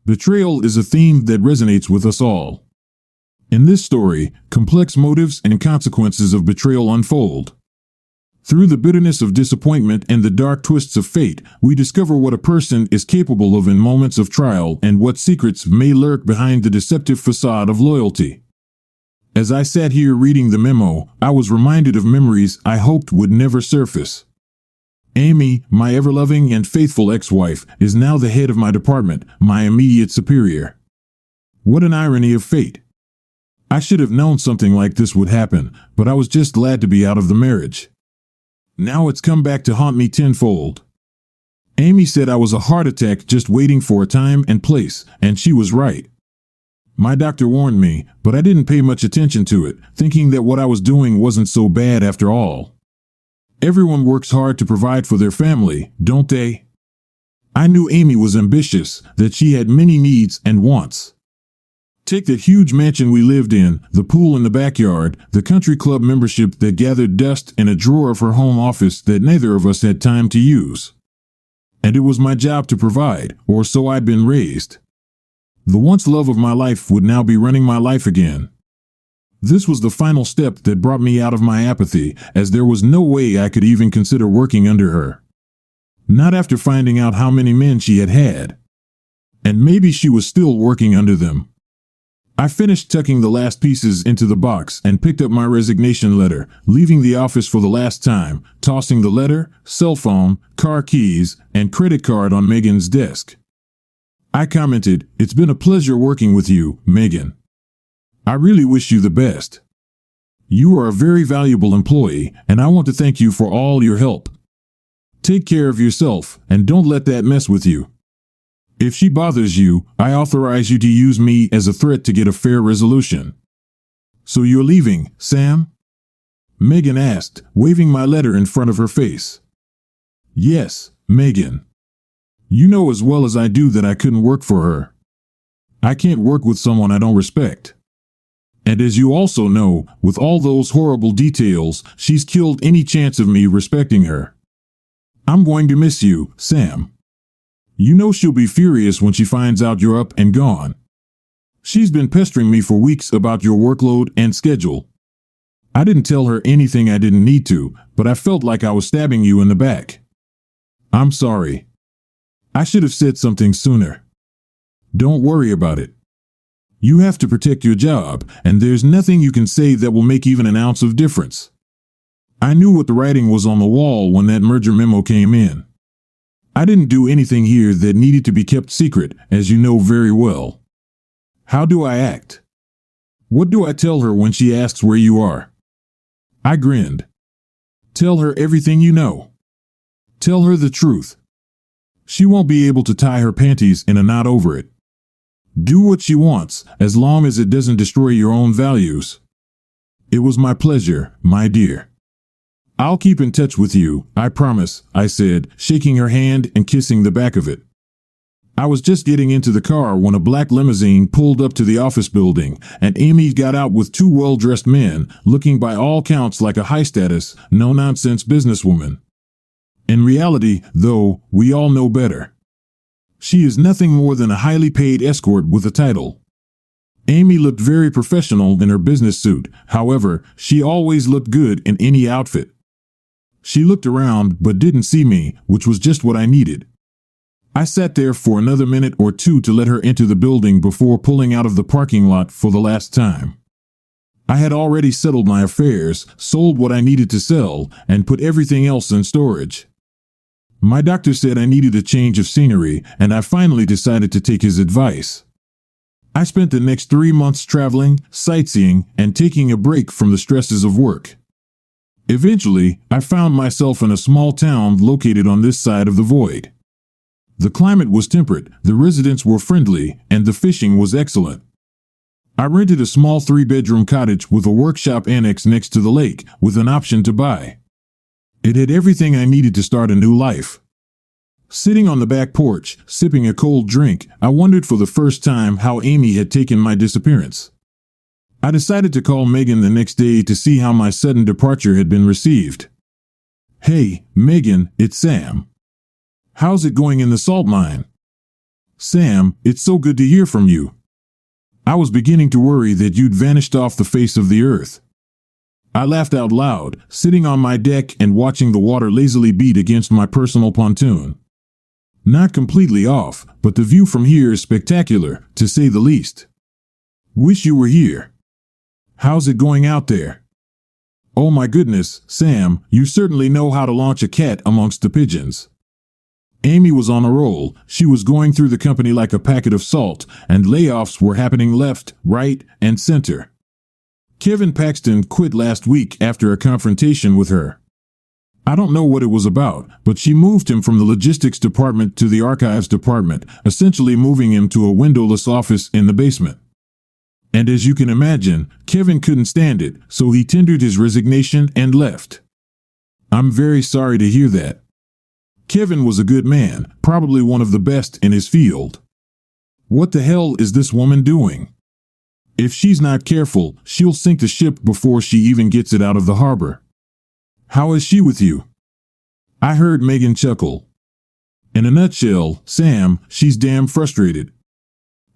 Betrayal is a theme that resonates with us all. In this story, complex motives and consequences of betrayal unfold. Through the bitterness of disappointment and the dark twists of fate, we discover what a person is capable of in moments of trial and what secrets may lurk behind the deceptive facade of loyalty. As I sat here reading the memo, I was reminded of memories I hoped would never surface. Amy, my ever-loving and faithful ex-wife, is now the head of my department, my immediate superior. What an irony of fate. I should have known something like this would happen, but I was just glad to be out of the marriage. Now it's come back to haunt me tenfold. Amy said I was a heart attack just waiting for a time and place, and she was right. My doctor warned me, but I didn't pay much attention to it, thinking that what I was doing wasn't so bad after all. Everyone works hard to provide for their family, don't they? I knew Amy was ambitious, that she had many needs and wants. Take that huge mansion we lived in, the pool in the backyard, the country club membership that gathered dust, and a drawer of her home office that neither of us had time to use. And it was my job to provide, or so I'd been raised. The once love of my life would now be running my life again. This was the final step that brought me out of my apathy, as there was no way I could even consider working under her. Not after finding out how many men she had had. And maybe she was still working under them. I finished tucking the last pieces into the box and picked up my resignation letter, leaving the office for the last time, tossing the letter, cell phone, car keys, and credit card on Megan's desk. I commented, "It's been a pleasure working with you, Megan. I really wish you the best. You are a very valuable employee, and I want to thank you for all your help. Take care of yourself, and don't let that mess with you. If she bothers you, I authorize you to use me as a threat to get a fair resolution." "So you're leaving, Sam?" Megan asked, waving my letter in front of her face. "Yes, Megan. You know as well as I do that I couldn't work for her. I can't work with someone I don't respect. And as you also know, with all those horrible details, she's killed any chance of me respecting her. I'm going to miss you, Sam. You know she'll be furious when she finds out you're up and gone. She's been pestering me for weeks about your workload and schedule. I didn't tell her anything I didn't need to, but I felt like I was stabbing you in the back. I'm sorry. I should have said something sooner. Don't worry about it. You have to protect your job, and there's nothing you can say that will make even an ounce of difference. I knew what the writing was on the wall when that merger memo came in. I didn't do anything here that needed to be kept secret, as you know very well. How do I act? What do I tell her when she asks where you are?" I grinned. "Tell her everything you know. Tell her the truth. She won't be able to tie her panties in a knot over it. Do what she wants, as long as it doesn't destroy your own values. It was my pleasure, my dear. I'll keep in touch with you, I promise," I said, shaking her hand and kissing the back of it. I was just getting into the car when a black limousine pulled up to the office building, and Amy got out with two well-dressed men, looking by all counts like a high-status, no-nonsense businesswoman. In reality, though, we all know better. She is nothing more than a highly paid escort with a title. Amy looked very professional in her business suit, however, she always looked good in any outfit. She looked around but didn't see me, which was just what I needed. I sat there for another minute or two to let her into the building before pulling out of the parking lot for the last time. I had already settled my affairs, sold what I needed to sell, and put everything else in storage. My doctor said I needed a change of scenery, and I finally decided to take his advice. I spent the next 3 months traveling, sightseeing, and taking a break from the stresses of work. Eventually, I found myself in a small town located on this side of the void. The climate was temperate, the residents were friendly, and the fishing was excellent. I rented a small 3-bedroom cottage with a workshop annex next to the lake, with an option to buy. It had everything I needed to start a new life. Sitting on the back porch, sipping a cold drink, I wondered for the first time how Amy had taken my disappearance. I decided to call Megan the next day to see how my sudden departure had been received. "Hey, Megan, it's Sam. How's it going in the salt mine?" Sam, it's so good to hear from you. I was beginning to worry that you'd vanished off the face of the earth. I laughed out loud, sitting on my deck and watching the water lazily beat against my personal pontoon. Not completely off, but the view from here is spectacular, to say the least. Wish you were here. How's it going out there? Oh my goodness, Sam, you certainly know how to launch a cat amongst the pigeons. Amy was on a roll. She was going through the company like a packet of salt, and layoffs were happening left, right, and center. Kevin Paxton quit last week after a confrontation with her. I don't know what it was about, but she moved him from the logistics department to the archives department, essentially moving him to a windowless office in the basement. And as you can imagine, Kevin couldn't stand it, so he tendered his resignation and left. I'm very sorry to hear that. Kevin was a good man, probably one of the best in his field. What the hell is this woman doing? If she's not careful, she'll sink the ship before she even gets it out of the harbor. How is she with you? I heard Megan chuckle. In a nutshell, Sam, she's damn frustrated.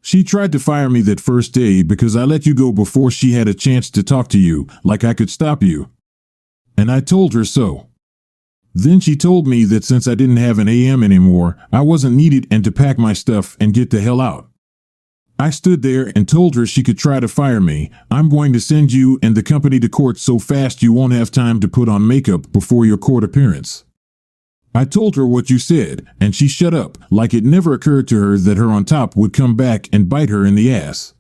She tried to fire me that first day because I let you go before she had a chance to talk to you, like I could stop you. And I told her so. Then she told me that since I didn't have an AM anymore, I wasn't needed and to pack my stuff and get the hell out. I stood there and told her she could try to fire me. I'm going to send you and the company to court so fast you won't have time to put on makeup before your court appearance. I told her what you said, and she shut up, like it never occurred to her that her on top would come back and bite her in the ass.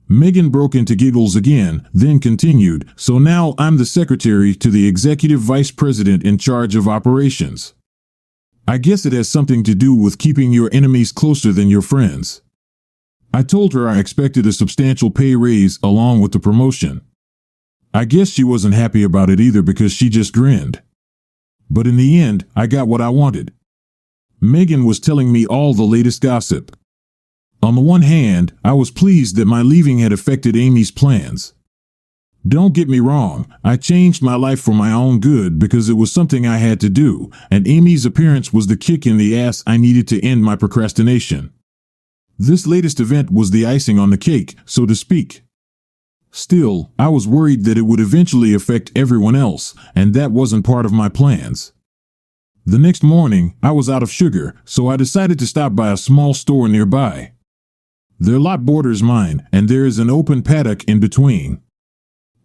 Megan broke into giggles again, then continued, so now I'm the secretary to the executive vice president in charge of operations. I guess it has something to do with keeping your enemies closer than your friends. I told her I expected a substantial pay raise along with the promotion. I guess she wasn't happy about it either because she just grinned. But in the end, I got what I wanted. Megan was telling me all the latest gossip. On the one hand, I was pleased that my leaving had affected Amy's plans. Don't get me wrong, I changed my life for my own good because it was something I had to do, and Amy's appearance was the kick in the ass I needed to end my procrastination. This latest event was the icing on the cake, so to speak. Still, I was worried that it would eventually affect everyone else, and that wasn't part of my plans. The next morning, I was out of sugar, so I decided to stop by a small store nearby. Their lot borders mine, and there is an open paddock in between.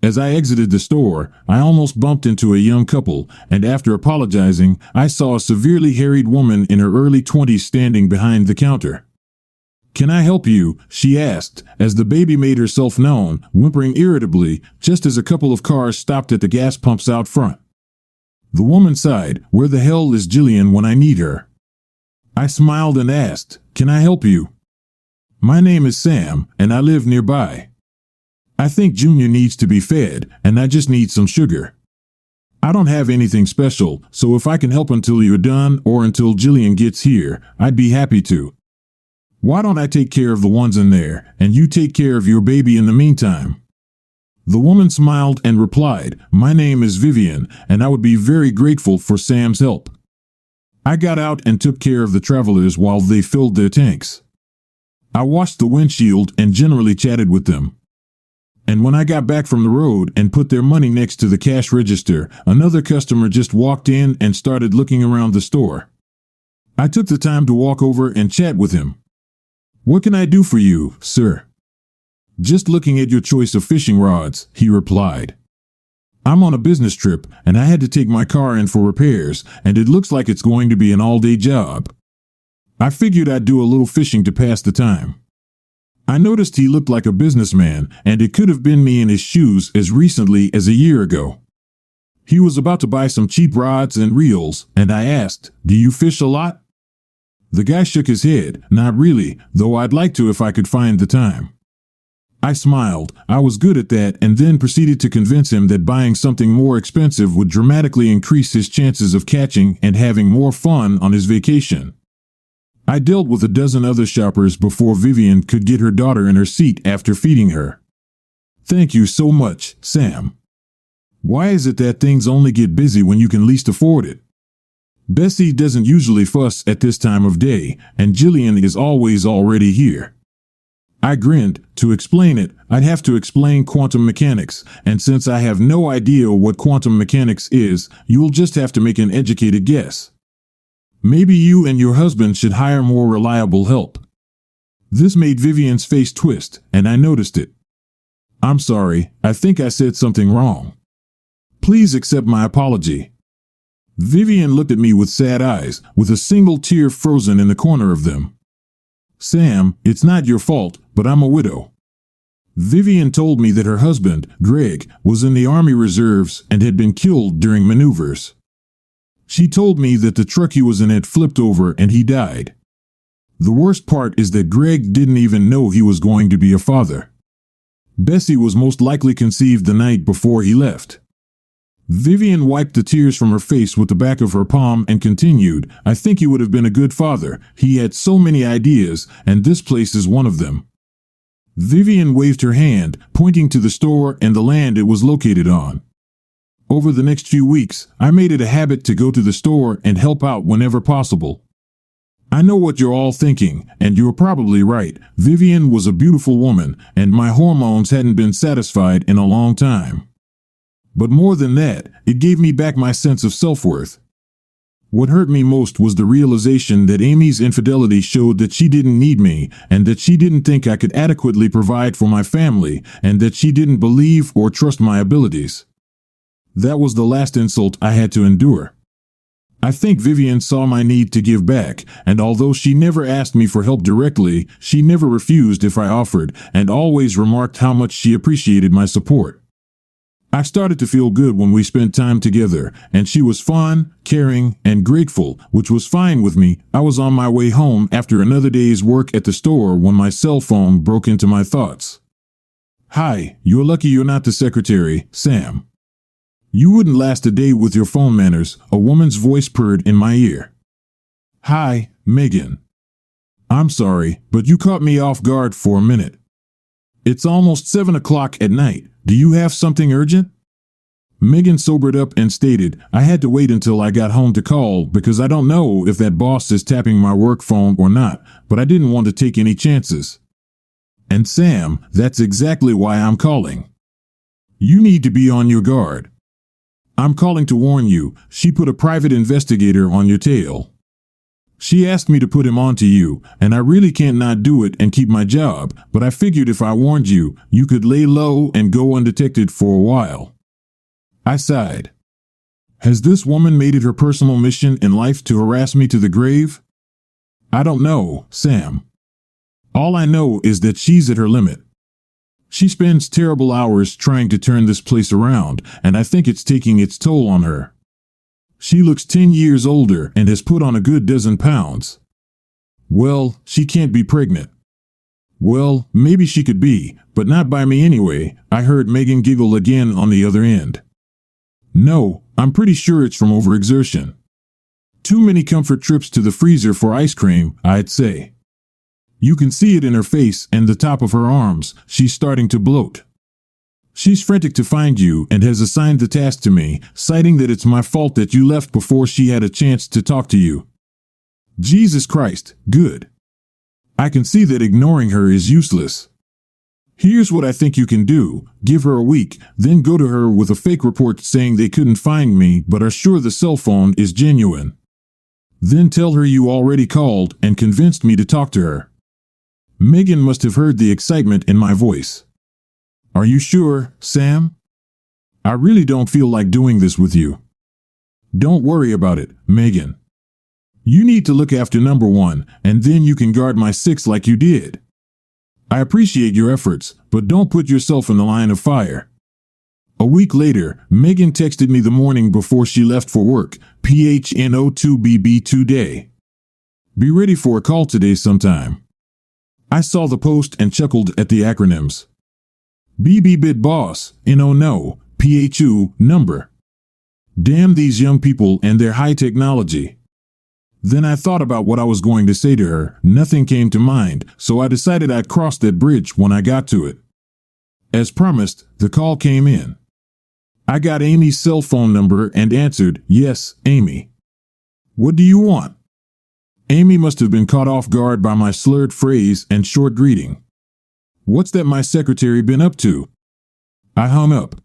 As I exited the store, I almost bumped into a young couple, and after apologizing, I saw a severely harried woman in her early 20s standing behind the counter. Can I help you? She asked, as the baby made herself known, whimpering irritably, just as a couple of cars stopped at the gas pumps out front. The woman sighed, where the hell is Jillian when I need her? I smiled and asked, can I help you? My name is Sam, and I live nearby. I think Junior needs to be fed, and I just need some sugar. I don't have anything special, so if I can help until you're done or until Jillian gets here, I'd be happy to. Why don't I take care of the ones in there, and you take care of your baby in the meantime? The woman smiled and replied, my name is Vivian, and I would be very grateful for Sam's help. I got out and took care of the travelers while they filled their tanks. I washed the windshield and generally chatted with them. And when I got back from the road and put their money next to the cash register, another customer just walked in and started looking around the store. I took the time to walk over and chat with him. What can I do for you, sir? Just looking at your choice of fishing rods, he replied. I'm on a business trip, and I had to take my car in for repairs, and it looks like it's going to be an all-day job. I figured I'd do a little fishing to pass the time. I noticed he looked like a businessman, and it could have been me in his shoes as recently as a year ago. He was about to buy some cheap rods and reels, and I asked, do you fish a lot? The guy shook his head, not really, though I'd like to if I could find the time. I smiled, I was good at that, and then proceeded to convince him that buying something more expensive would dramatically increase his chances of catching and having more fun on his vacation. I dealt with a dozen other shoppers before Vivian could get her daughter in her seat after feeding her. Thank you so much, Sam. Why is it that things only get busy when you can least afford it? Bessie doesn't usually fuss at this time of day, and Jillian is always already here. I grinned. To explain it, I'd have to explain quantum mechanics, and since I have no idea what quantum mechanics is, you'll just have to make an educated guess. Maybe you and your husband should hire more reliable help. This made Vivian's face twist, and I noticed it. I'm sorry, I think I said something wrong. Please accept my apology. Vivian looked at me with sad eyes, with a single tear frozen in the corner of them. Sam, it's not your fault, but I'm a widow. Vivian told me that her husband, Greg, was in the Army Reserves and had been killed during maneuvers. She told me that the truck he was in had flipped over and he died. The worst part is that Greg didn't even know he was going to be a father. Bessie was most likely conceived the night before he left. Vivian wiped the tears from her face with the back of her palm and continued, I think he would have been a good father. He had so many ideas, and this place is one of them. Vivian waved her hand, pointing to the store and the land it was located on. Over the next few weeks, I made it a habit to go to the store and help out whenever possible. I know what you're all thinking, and you're probably right. Vivian was a beautiful woman, and my hormones hadn't been satisfied in a long time. But more than that, it gave me back my sense of self-worth. What hurt me most was the realization that Amy's infidelity showed that she didn't need me, and that she didn't think I could adequately provide for my family, and that she didn't believe or trust my abilities. That was the last insult I had to endure. I think Vivian saw my need to give back, and although she never asked me for help directly, she never refused if I offered, and always remarked how much she appreciated my support. I started to feel good when we spent time together, and she was fun, caring, and grateful, which was fine with me. I was on my way home after another day's work at the store when my cell phone broke into my thoughts. Hi, you're lucky you're not the secretary, Sam. You wouldn't last a day with your phone manners, a woman's voice purred in my ear. Hi, Megan. I'm sorry, but you caught me off guard for a minute. It's almost 7 o'clock at night. Do you have something urgent? Megan sobered up and stated, I had to wait until I got home to call because I don't know if that boss is tapping my work phone or not, but I didn't want to take any chances. And Sam, that's exactly why I'm calling. You need to be on your guard. I'm calling to warn you, she put a private investigator on your tail. She asked me to put him on to you, and I really can't not do it and keep my job, but I figured if I warned you, you could lay low and go undetected for a while. I sighed. Has this woman made it her personal mission in life to harass me to the grave? I don't know, Sam. All I know is that she's at her limit. She spends terrible hours trying to turn this place around, and I think it's taking its toll on her. She looks 10 years older and has put on a good dozen pounds. Well, she can't be pregnant. Well, maybe she could be, but not by me anyway. I heard Megan giggle again on the other end. No, I'm pretty sure it's from overexertion. Too many comfort trips to the freezer for ice cream, I'd say. You can see it in her face and the top of her arms. She's starting to bloat. She's frantic to find you and has assigned the task to me, citing that it's my fault that you left before she had a chance to talk to you. Jesus Christ, good. I can see that ignoring her is useless. Here's what I think you can do. Give her a week, then go to her with a fake report saying they couldn't find me but are sure the cell phone is genuine. Then tell her you already called and convinced me to talk to her. Megan must have heard the excitement in my voice. Are you sure, Sam? I really don't feel like doing this with you. Don't worry about it, Megan. You need to look after number one, and then you can guard my six like you did. I appreciate your efforts, but don't put yourself in the line of fire. A week later, Megan texted me the morning before she left for work, PHNO2BB2 day. Be ready for a call today sometime. I saw the post and chuckled at the acronyms. BB bit boss, no, PHU, number. Damn these young people and their high technology. Then I thought about what I was going to say to her. Nothing came to mind, so I decided I'd cross that bridge when I got to it. As promised, the call came in. I got Amy's cell phone number and answered, yes, Amy. What do you want? Amy must have been caught off guard by my slurred phrase and short greeting. What's that my secretary been up to? I hung up.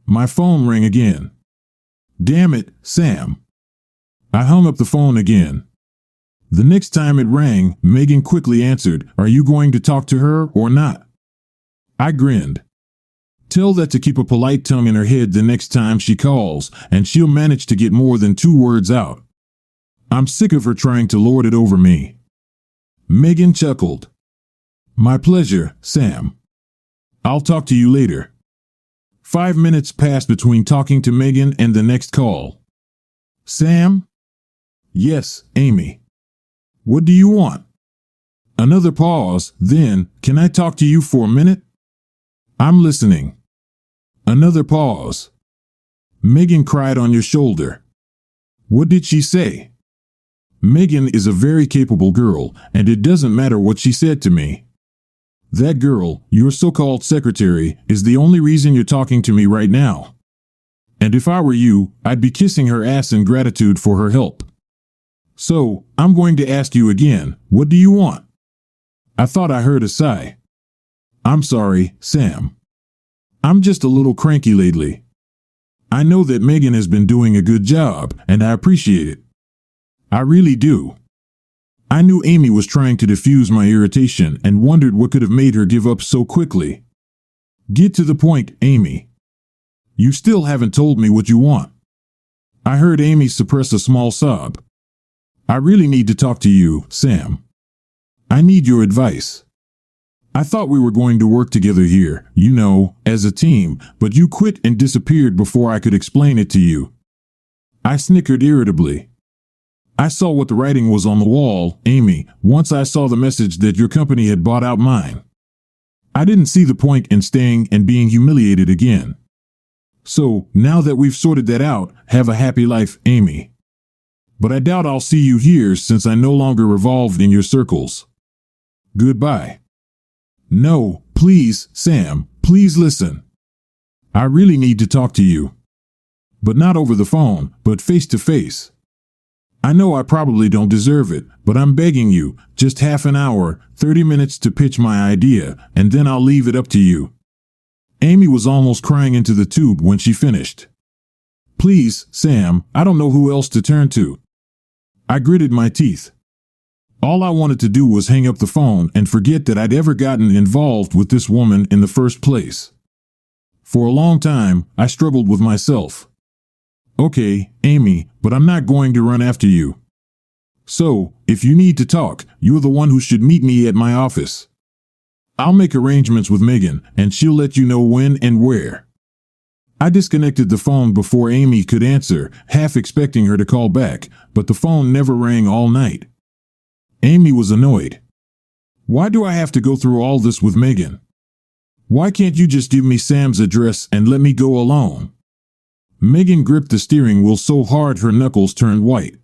My phone rang again. Damn it, Sam. I hung up the phone again. The next time it rang, Megan quickly answered, Are you going to talk to her or not? I grinned. Tell that to keep a polite tongue in her head the next time she calls, and she'll manage to get more than 2 words out. I'm sick of her trying to lord it over me. Megan chuckled. My pleasure, Sam. I'll talk to you later. 5 minutes passed between talking to Megan and the next call. Sam? Yes, Amy. What do you want? Another pause, then, can I talk to you for a minute? I'm listening. Another pause. Megan cried on your shoulder. What did she say? Megan is a very capable girl, and it doesn't matter what she said to me. That girl, your so-called secretary, is the only reason you're talking to me right now. And if I were you, I'd be kissing her ass in gratitude for her help. So, I'm going to ask you again, what do you want? I thought I heard a sigh. I'm sorry, Sam. I'm just a little cranky lately. I know that Megan has been doing a good job, and I appreciate it. I really do. I knew Amy was trying to diffuse my irritation and wondered what could have made her give up so quickly. Get to the point, Amy. You still haven't told me what you want. I heard Amy suppress a small sob. I really need to talk to you, Sam. I need your advice. I thought we were going to work together here, you know, as a team, but you quit and disappeared before I could explain it to you. I snickered irritably. I saw what the writing was on the wall, Amy, once I saw the message that your company had bought out mine. I didn't see the point in staying and being humiliated again. So, now that we've sorted that out, have a happy life, Amy. But I doubt I'll see you here since I no longer revolved in your circles. Goodbye. No, please, Sam, please listen. I really need to talk to you. But not over the phone, but face to face. I know I probably don't deserve it, but I'm begging you, just half an hour, 30 minutes to pitch my idea, and then I'll leave it up to you. Amy was almost crying into the tube when she finished. Please, Sam, I don't know who else to turn to. I gritted my teeth. All I wanted to do was hang up the phone and forget that I'd ever gotten involved with this woman in the first place. For a long time, I struggled with myself. Okay, Amy, but I'm not going to run after you. So, if you need to talk, you're the one who should meet me at my office. I'll make arrangements with Megan, and she'll let you know when and where. I disconnected the phone before Amy could answer, half expecting her to call back, but the phone never rang all night. Amy was annoyed. Why do I have to go through all this with Megan? Why can't you just give me Sam's address and let me go alone? Megan gripped the steering wheel so hard her knuckles turned white.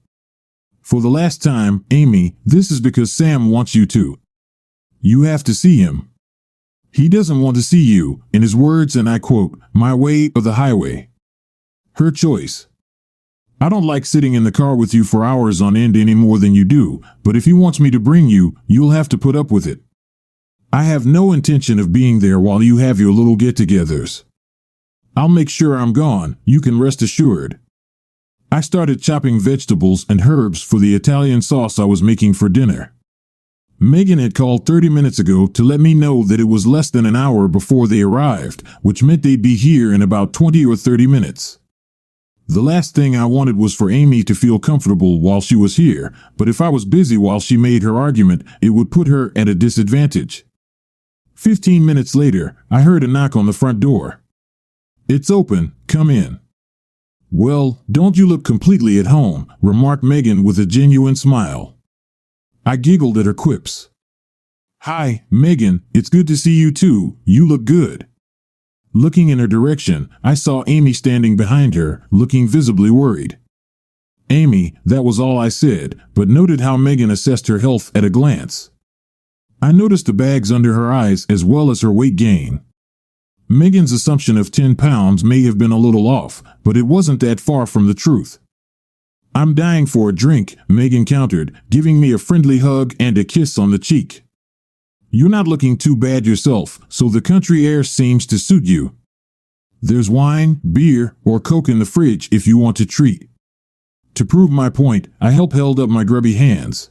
For the last time, Amy, this is because Sam wants you to. You have to see him. He doesn't want to see you, in his words, and I quote, my way or the highway. Her choice. I don't like sitting in the car with you for hours on end any more than you do, but if he wants me to bring you, you'll have to put up with it. I have no intention of being there while you have your little get-togethers. I'll make sure I'm gone, you can rest assured. I started chopping vegetables and herbs for the Italian sauce I was making for dinner. Megan had called 30 minutes ago to let me know that it was less than an hour before they arrived, which meant they'd be here in about 20 or 30 minutes. The last thing I wanted was for Amy to feel comfortable while she was here, but if I was busy while she made her argument, it would put her at a disadvantage. 15 minutes later, I heard a knock on the front door. It's open, come in. Well, don't you look completely at home, remarked Megan with a genuine smile. I giggled at her quips. Hi, Megan, it's good to see you too, you look good. Looking in her direction, I saw Amy standing behind her, looking visibly worried. Amy, that was all I said, but noted how Megan assessed her health at a glance. I noticed the bags under her eyes as well as her weight gain. Megan's assumption of 10 pounds may have been a little off, but it wasn't that far from the truth. I'm dying for a drink, Megan countered, giving me a friendly hug and a kiss on the cheek. You're not looking too bad yourself, so the country air seems to suit you. There's wine, beer, or Coke in the fridge if you want a treat. To prove my point, I held up my grubby hands.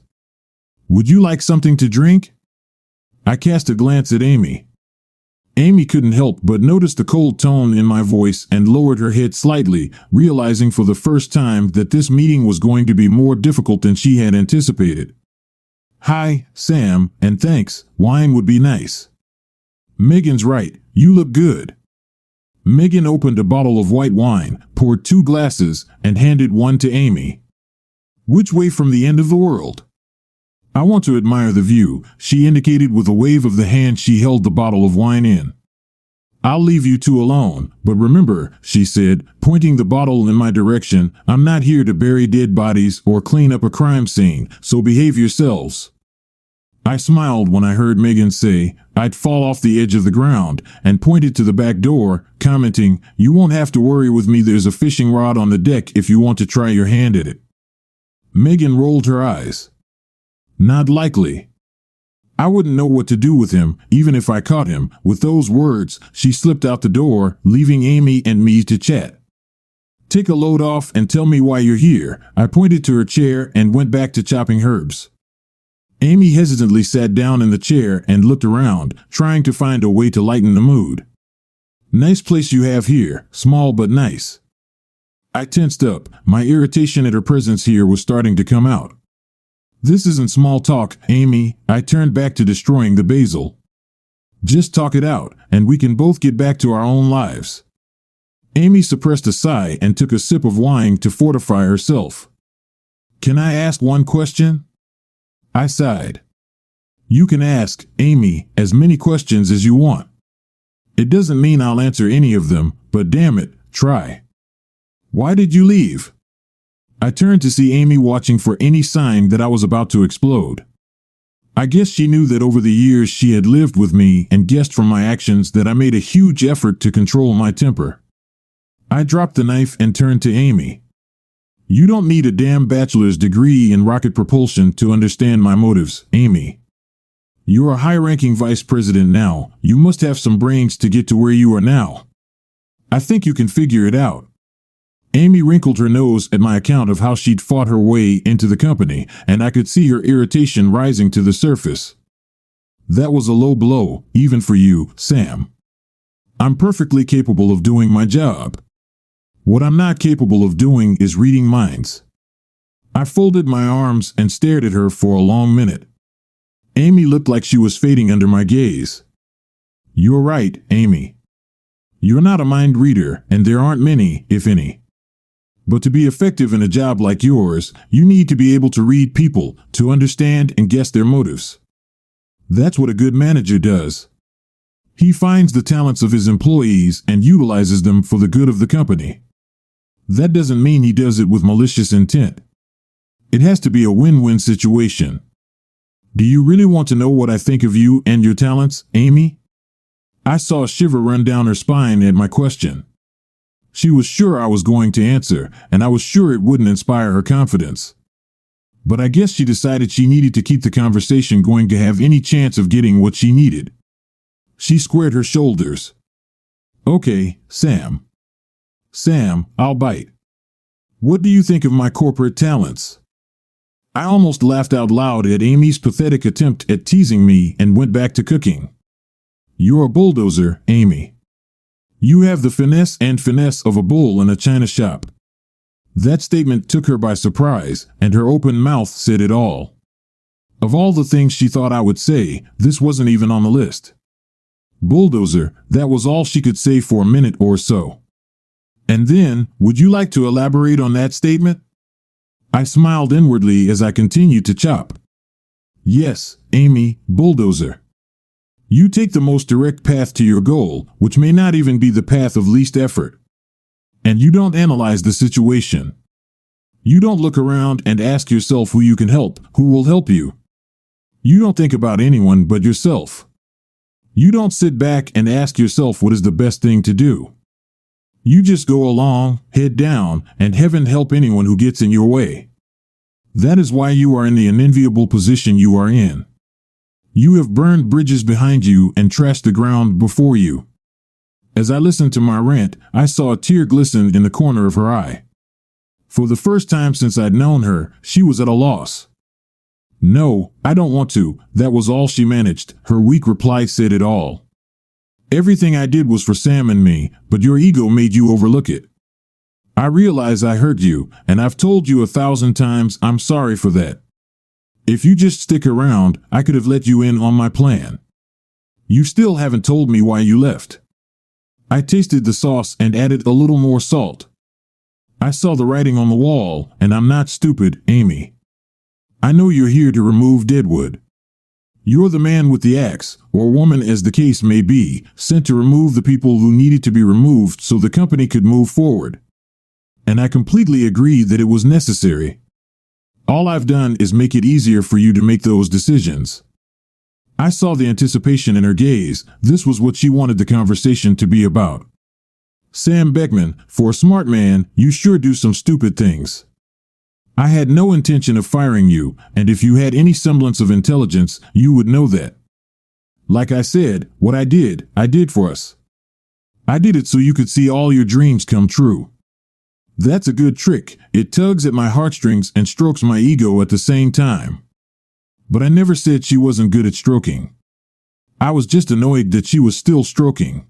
Would you like something to drink? I cast a glance at Amy. Amy couldn't help but notice the cold tone in my voice and lowered her head slightly, realizing for the first time that this meeting was going to be more difficult than she had anticipated. Hi, Sam, and thanks, wine would be nice. Megan's right, you look good. Megan opened a bottle of white wine, poured 2 glasses, and handed one to Amy. Which way from the end of the world? I want to admire the view, she indicated with a wave of the hand she held the bottle of wine in. I'll leave you two alone, but remember, she said, pointing the bottle in my direction, I'm not here to bury dead bodies or clean up a crime scene, so behave yourselves. I smiled when I heard Megan say, I'd fall off the edge of the ground, and pointed to the back door, commenting, you won't have to worry with me, there's a fishing rod on the deck if you want to try your hand at it. Megan rolled her eyes. Not likely. I wouldn't know what to do with him, even if I caught him. With those words, she slipped out the door, leaving Amy and me to chat. Take a load off and tell me why you're here. I pointed to her chair and went back to chopping herbs. Amy hesitantly sat down in the chair and looked around, trying to find a way to lighten the mood. Nice place you have here, small but nice. I tensed up. My irritation at her presence here was starting to come out. This isn't small talk, Amy. I turned back to destroying the basil. Just talk it out, and we can both get back to our own lives. Amy suppressed a sigh and took a sip of wine to fortify herself. Can I ask one question? I sighed. You can ask, Amy, as many questions as you want. It doesn't mean I'll answer any of them, but damn it, try. Why did you leave? I turned to see Amy watching for any sign that I was about to explode. I guess she knew that over the years she had lived with me and guessed from my actions that I made a huge effort to control my temper. I dropped the knife and turned to Amy. You don't need a damn bachelor's degree in rocket propulsion to understand my motives, Amy. You're a high-ranking vice president now. You must have some brains to get to where you are now. I think you can figure it out. Amy wrinkled her nose at my account of how she'd fought her way into the company, and I could see her irritation rising to the surface. That was a low blow, even for you, Sam. I'm perfectly capable of doing my job. What I'm not capable of doing is reading minds. I folded my arms and stared at her for a long minute. Amy looked like she was fading under my gaze. You're right, Amy. You're not a mind reader, and there aren't many, if any. But to be effective in a job like yours, you need to be able to read people, to understand and guess their motives. That's what a good manager does. He finds the talents of his employees and utilizes them for the good of the company. That doesn't mean he does it with malicious intent. It has to be a win-win situation. Do you really want to know what I think of you and your talents, Amy? I saw a shiver run down her spine at my question. She was sure I was going to answer, and I was sure it wouldn't inspire her confidence. But I guess she decided she needed to keep the conversation going to have any chance of getting what she needed. She squared her shoulders. Okay, Sam. Sam, I'll bite. What do you think of my corporate talents? I almost laughed out loud at Amy's pathetic attempt at teasing me and went back to cooking. You're a bulldozer, Amy. You have the finesse of a bull in a china shop. That statement took her by surprise, and her open mouth said it all. Of all the things she thought I would say, this wasn't even on the list. Bulldozer, that was all she could say for a minute or so. And then, would you like to elaborate on that statement? I smiled inwardly as I continued to chop. Yes, Amy, bulldozer. You take the most direct path to your goal, which may not even be the path of least effort. And you don't analyze the situation. You don't look around and ask yourself who you can help, who will help you. You don't think about anyone but yourself. You don't sit back and ask yourself what is the best thing to do. You just go along, head down, and heaven help anyone who gets in your way. That is why you are in the unenviable position you are in. You have burned bridges behind you and trashed the ground before you. As I listened to my rant, I saw a tear glisten in the corner of her eye. For the first time since I'd known her, she was at a loss. No, I don't want to, that was all she managed. Her weak reply said it all. Everything I did was for Sam and me, but your ego made you overlook it. I realize I hurt you, and I've told you 1,000 times I'm sorry for that. If you just stick around, I could have let you in on my plan. You still haven't told me why you left. I tasted the sauce and added a little more salt. I saw the writing on the wall, and I'm not stupid, Amy. I know you're here to remove Deadwood. You're the man with the axe, or woman as the case may be, sent to remove the people who needed to be removed so the company could move forward. And I completely agree that it was necessary. All I've done is make it easier for you to make those decisions. I saw the anticipation in her gaze. This was what she wanted the conversation to be about. Sam Beckman, for a smart man, you sure do some stupid things. I had no intention of firing you, and if you had any semblance of intelligence, you would know that. Like I said, what I did for us. I did it so you could see all your dreams come true. That's a good trick. It tugs at my heartstrings and strokes my ego at the same time. But I never said she wasn't good at stroking. I was just annoyed that she was still stroking.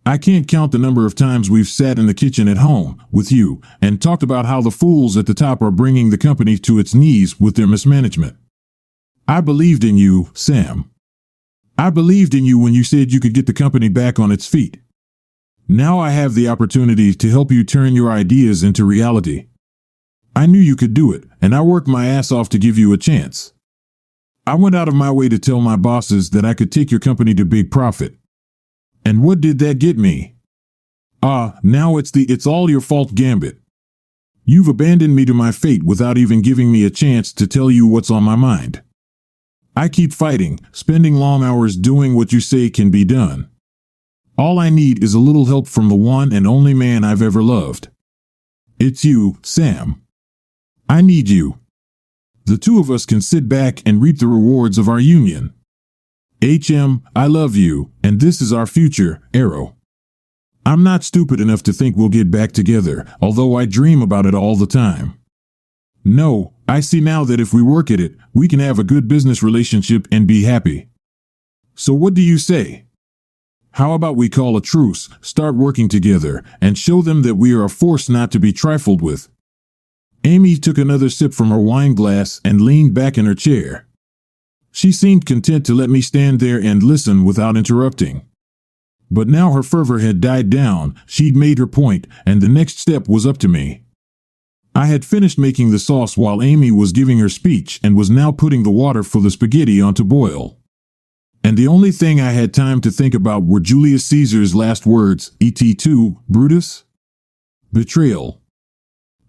I can't count the number of times we've sat in the kitchen at home with you and talked about how the fools at the top are bringing the company to its knees with their mismanagement. I believed in you, Sam. I believed in you when you said you could get the company back on its feet. Now I have the opportunity to help you turn your ideas into reality. I knew you could do it, and I worked my ass off to give you a chance. I went out of my way to tell my bosses that I could take your company to big profit. And what did that get me? Now it's all your fault gambit. You've abandoned me to my fate without even giving me a chance to tell you what's on my mind. I keep fighting, spending long hours doing what you say can be done. All I need is a little help from the one and only man I've ever loved. It's you, Sam. I need you. The two of us can sit back and reap the rewards of our union. I love you, and this is our future, Arrow. I'm not stupid enough to think we'll get back together, although I dream about it all the time. No, I see now that if we work at it, we can have a good business relationship and be happy. So what do you say? How about we call a truce, start working together, and show them that we are a force not to be trifled with? Amy took another sip from her wine glass and leaned back in her chair. She seemed content to let me stand there and listen without interrupting. But now her fervor had died down, she'd made her point, and the next step was up to me. I had finished making the sauce while Amy was giving her speech and was now putting the water for the spaghetti on to boil. And the only thing I had time to think about were Julius Caesar's last words, Et tu, Brutus? Betrayal.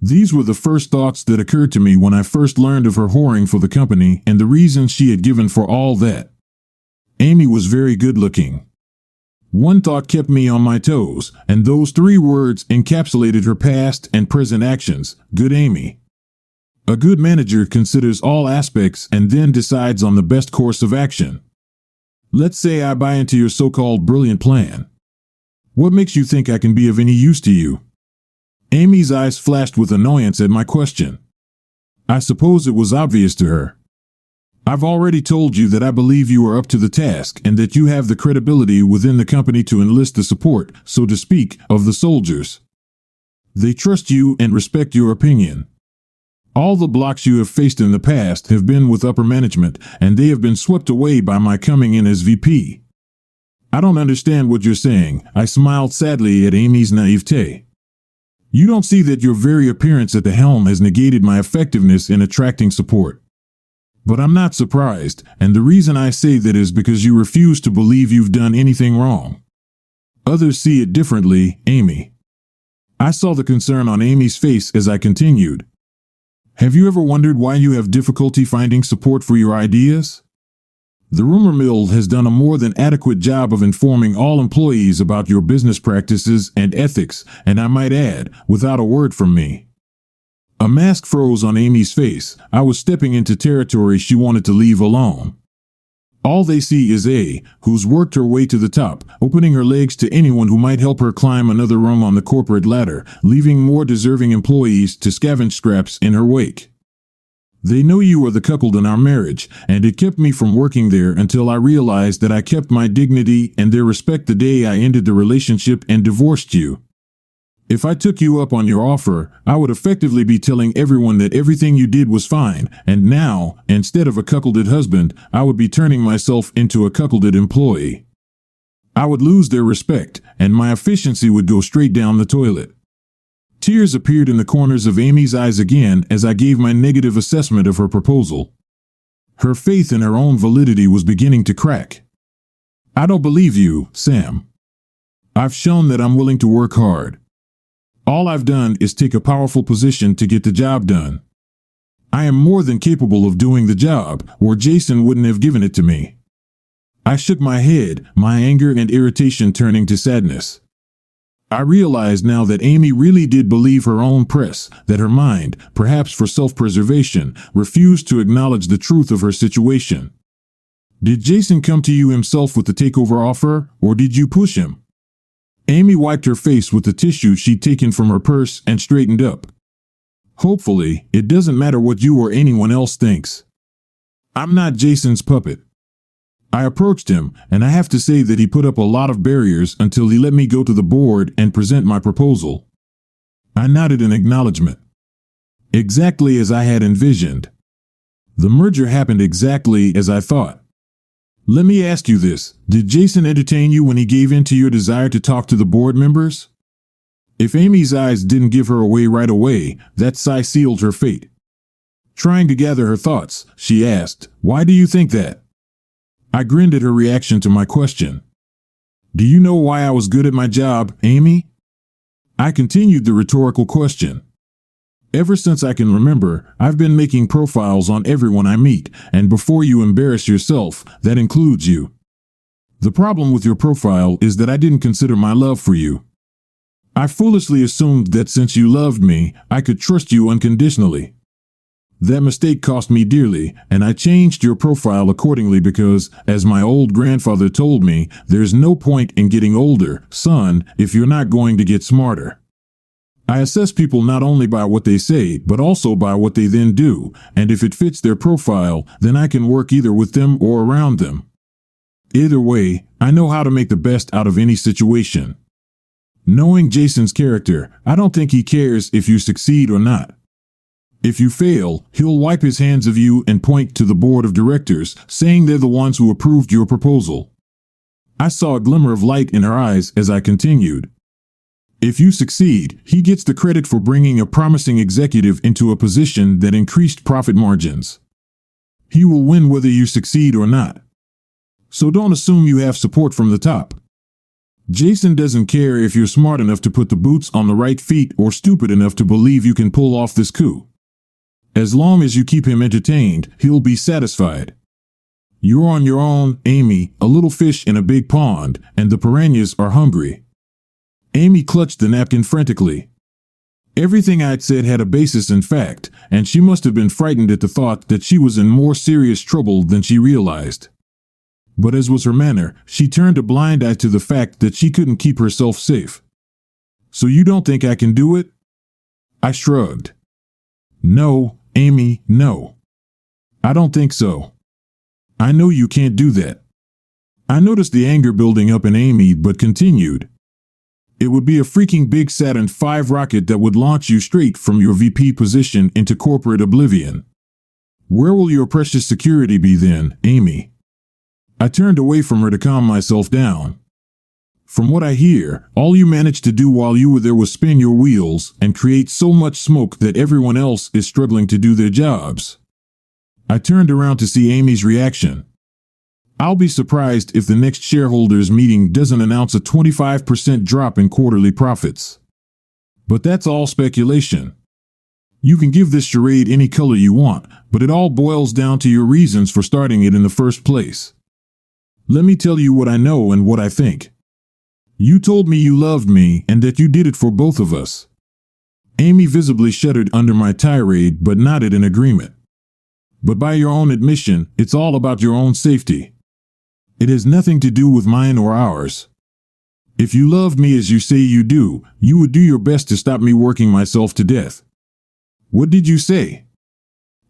These were the first thoughts that occurred to me when I first learned of her whoring for the company and the reasons she had given for all that. Amy was very good looking. One thought kept me on my toes, and those 3 words encapsulated her past and present actions, good Amy. A good manager considers all aspects and then decides on the best course of action. Let's say I buy into your so-called brilliant plan. What makes you think I can be of any use to you? Amy's eyes flashed with annoyance at my question. I suppose it was obvious to her. I've already told you that I believe you are up to the task and that you have the credibility within the company to enlist the support, so to speak, of the soldiers. They trust you and respect your opinion. All the blocks you have faced in the past have been with upper management, and they have been swept away by my coming in as VP. I don't understand what you're saying. I smiled sadly at Amy's naivete. You don't see that your very appearance at the helm has negated my effectiveness in attracting support. But I'm not surprised, and the reason I say that is because you refuse to believe you've done anything wrong. Others see it differently, Amy. I saw the concern on Amy's face as I continued. Have you ever wondered why you have difficulty finding support for your ideas? The rumor mill has done a more than adequate job of informing all employees about your business practices and ethics, and I might add, without a word from me. A mask froze on Amy's face. I was stepping into territory she wanted to leave alone. All they see is A, who's worked her way to the top, opening her legs to anyone who might help her climb another rung on the corporate ladder, leaving more deserving employees to scavenge scraps in her wake. They know you are the cuckold in our marriage, and it kept me from working there until I realized that I kept my dignity and their respect the day I ended the relationship and divorced you. If I took you up on your offer, I would effectively be telling everyone that everything you did was fine, and now, instead of a cuckolded husband, I would be turning myself into a cuckolded employee. I would lose their respect, and my efficiency would go straight down the toilet. Tears appeared in the corners of Amy's eyes again as I gave my negative assessment of her proposal. Her faith in her own validity was beginning to crack. I don't believe you, Sam. I've shown that I'm willing to work hard. All I've done is take a powerful position to get the job done. I am more than capable of doing the job, or Jason wouldn't have given it to me. I shook my head, my anger and irritation turning to sadness. I realized now that Amy really did believe her own press, that her mind, perhaps for self-preservation, refused to acknowledge the truth of her situation. Did Jason come to you himself with the takeover offer, or did you push him? Amy wiped her face with the tissue she'd taken from her purse and straightened up. Hopefully, it doesn't matter what you or anyone else thinks. I'm not Jason's puppet. I approached him, and I have to say that he put up a lot of barriers until he let me go to the board and present my proposal. I nodded in acknowledgement. Exactly as I had envisioned. The merger happened exactly as I thought. Let me ask you this, did Jason entertain you when he gave in to your desire to talk to the board members? If Amy's eyes didn't give her away right away, that sigh sealed her fate. Trying to gather her thoughts, she asked, "Why do you think that?" I grinned at her reaction to my question. Do you know why I was good at my job, Amy? I continued the rhetorical question. Ever since I can remember, I've been making profiles on everyone I meet, and before you embarrass yourself, that includes you. The problem with your profile is that I didn't consider my love for you. I foolishly assumed that since you loved me, I could trust you unconditionally. That mistake cost me dearly, and I changed your profile accordingly because, as my old grandfather told me, there's no point in getting older, son, if you're not going to get smarter. I assess people not only by what they say, but also by what they then do, and if it fits their profile, then I can work either with them or around them. Either way, I know how to make the best out of any situation. Knowing Jason's character, I don't think he cares if you succeed or not. If you fail, he'll wipe his hands of you and point to the board of directors, saying they're the ones who approved your proposal. I saw a glimmer of light in her eyes as I continued. If you succeed, he gets the credit for bringing a promising executive into a position that increased profit margins. He will win whether you succeed or not. So don't assume you have support from the top. Jason doesn't care if you're smart enough to put the boots on the right feet or stupid enough to believe you can pull off this coup. As long as you keep him entertained, he'll be satisfied. You're on your own, Amy, a little fish in a big pond, and the piranhas are hungry. Amy clutched the napkin frantically. Everything I'd said had a basis in fact, and she must have been frightened at the thought that she was in more serious trouble than she realized. But as was her manner, she turned a blind eye to the fact that she couldn't keep herself safe. So you don't think I can do it? I shrugged. No, Amy, no. I don't think so. I know you can't do that. I noticed the anger building up in Amy, but continued. It would be a freaking big Saturn V rocket that would launch you straight from your VP position into corporate oblivion. Where will your precious security be then, Amy? I turned away from her to calm myself down. From what I hear, all you managed to do while you were there was spin your wheels and create so much smoke that everyone else is struggling to do their jobs. I turned around to see Amy's reaction. I'll be surprised if the next shareholders meeting doesn't announce a 25% drop in quarterly profits. But that's all speculation. You can give this charade any color you want, but it all boils down to your reasons for starting it in the first place. Let me tell you what I know and what I think. You told me you loved me and that you did it for both of us. Amy visibly shuddered under my tirade but nodded in agreement. But by your own admission, it's all about your own safety. It has nothing to do with mine or ours. If you loved me as you say you do, you would do your best to stop me working myself to death. What did you say?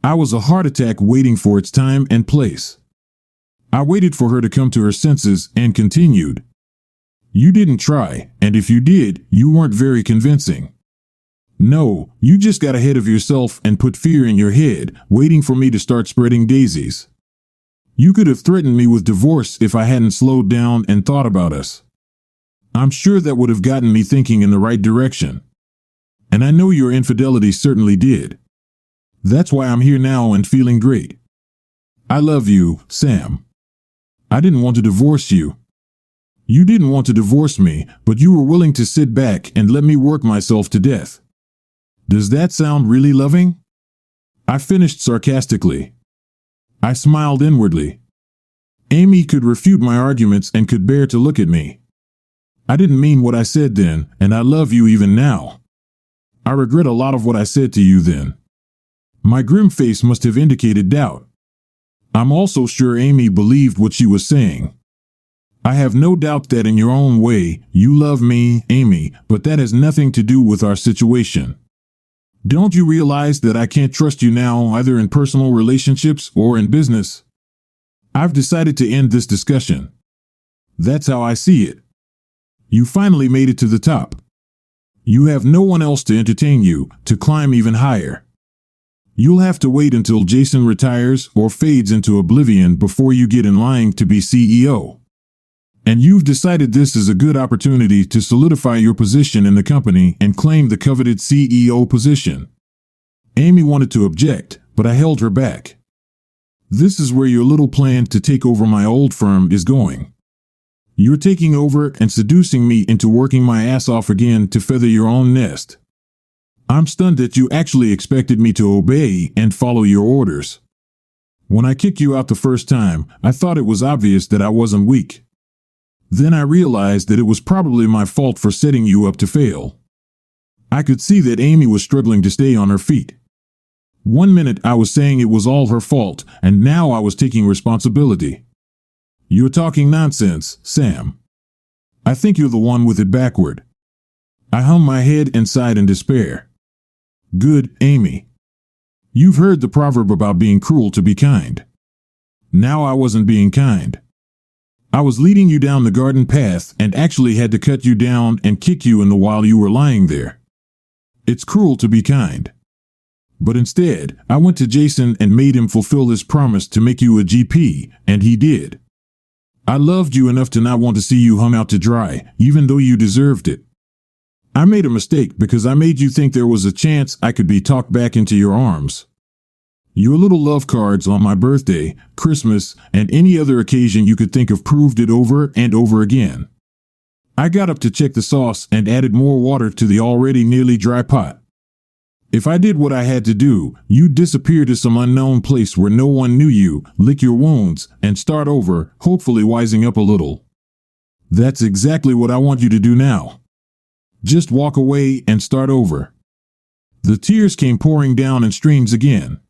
I was a heart attack waiting for its time and place. I waited for her to come to her senses and continued. You didn't try, and if you did, you weren't very convincing. No, you just got ahead of yourself and put fear in your head, waiting for me to start spreading daisies. You could have threatened me with divorce if I hadn't slowed down and thought about us. I'm sure that would have gotten me thinking in the right direction. And I know your infidelity certainly did. That's why I'm here now and feeling great. I love you, Sam. I didn't want to divorce you. You didn't want to divorce me, but you were willing to sit back and let me work myself to death. Does that sound really loving? I finished sarcastically. I smiled inwardly. Amy could refute my arguments and could bear to look at me. I didn't mean what I said then, and I love you even now. I regret a lot of what I said to you then. My grim face must have indicated doubt. I'm also sure Amy believed what she was saying. I have no doubt that in your own way, you love me, Amy, but that has nothing to do with our situation. Don't you realize that I can't trust you now either in personal relationships or in business? I've decided to end this discussion. That's how I see it. You finally made it to the top. You have no one else to entertain you, to climb even higher. You'll have to wait until Jason retires or fades into oblivion before you get in line to be CEO. And you've decided this is a good opportunity to solidify your position in the company and claim the coveted CEO position. Amy wanted to object, but I held her back. This is where your little plan to take over my old firm is going. You're taking over and seducing me into working my ass off again to feather your own nest. I'm stunned that you actually expected me to obey and follow your orders. When I kicked you out the first time, I thought it was obvious that I wasn't weak. Then I realized that it was probably my fault for setting you up to fail. I could see that Amy was struggling to stay on her feet. 1 minute I was saying it was all her fault, and now I was taking responsibility. You're talking nonsense, Sam. I think you're the one with it backward. I hung my head and sighed in despair. Good, Amy. You've heard the proverb about being cruel to be kind. Now I wasn't being kind. I was leading you down the garden path and actually had to cut you down and kick you in the while you were lying there. It's cruel to be kind. But instead, I went to Jason and made him fulfill his promise to make you a GP, and he did. I loved you enough to not want to see you hung out to dry, even though you deserved it. I made a mistake because I made you think there was a chance I could be talked back into your arms. Your little love cards on my birthday, Christmas, and any other occasion you could think of proved it over and over again. I got up to check the sauce and added more water to the already nearly dry pot. If I did what I had to do, you'd disappear to some unknown place where no one knew you, lick your wounds, and start over, hopefully wising up a little. That's exactly what I want you to do now. Just walk away and start over. The tears came pouring down in streams again.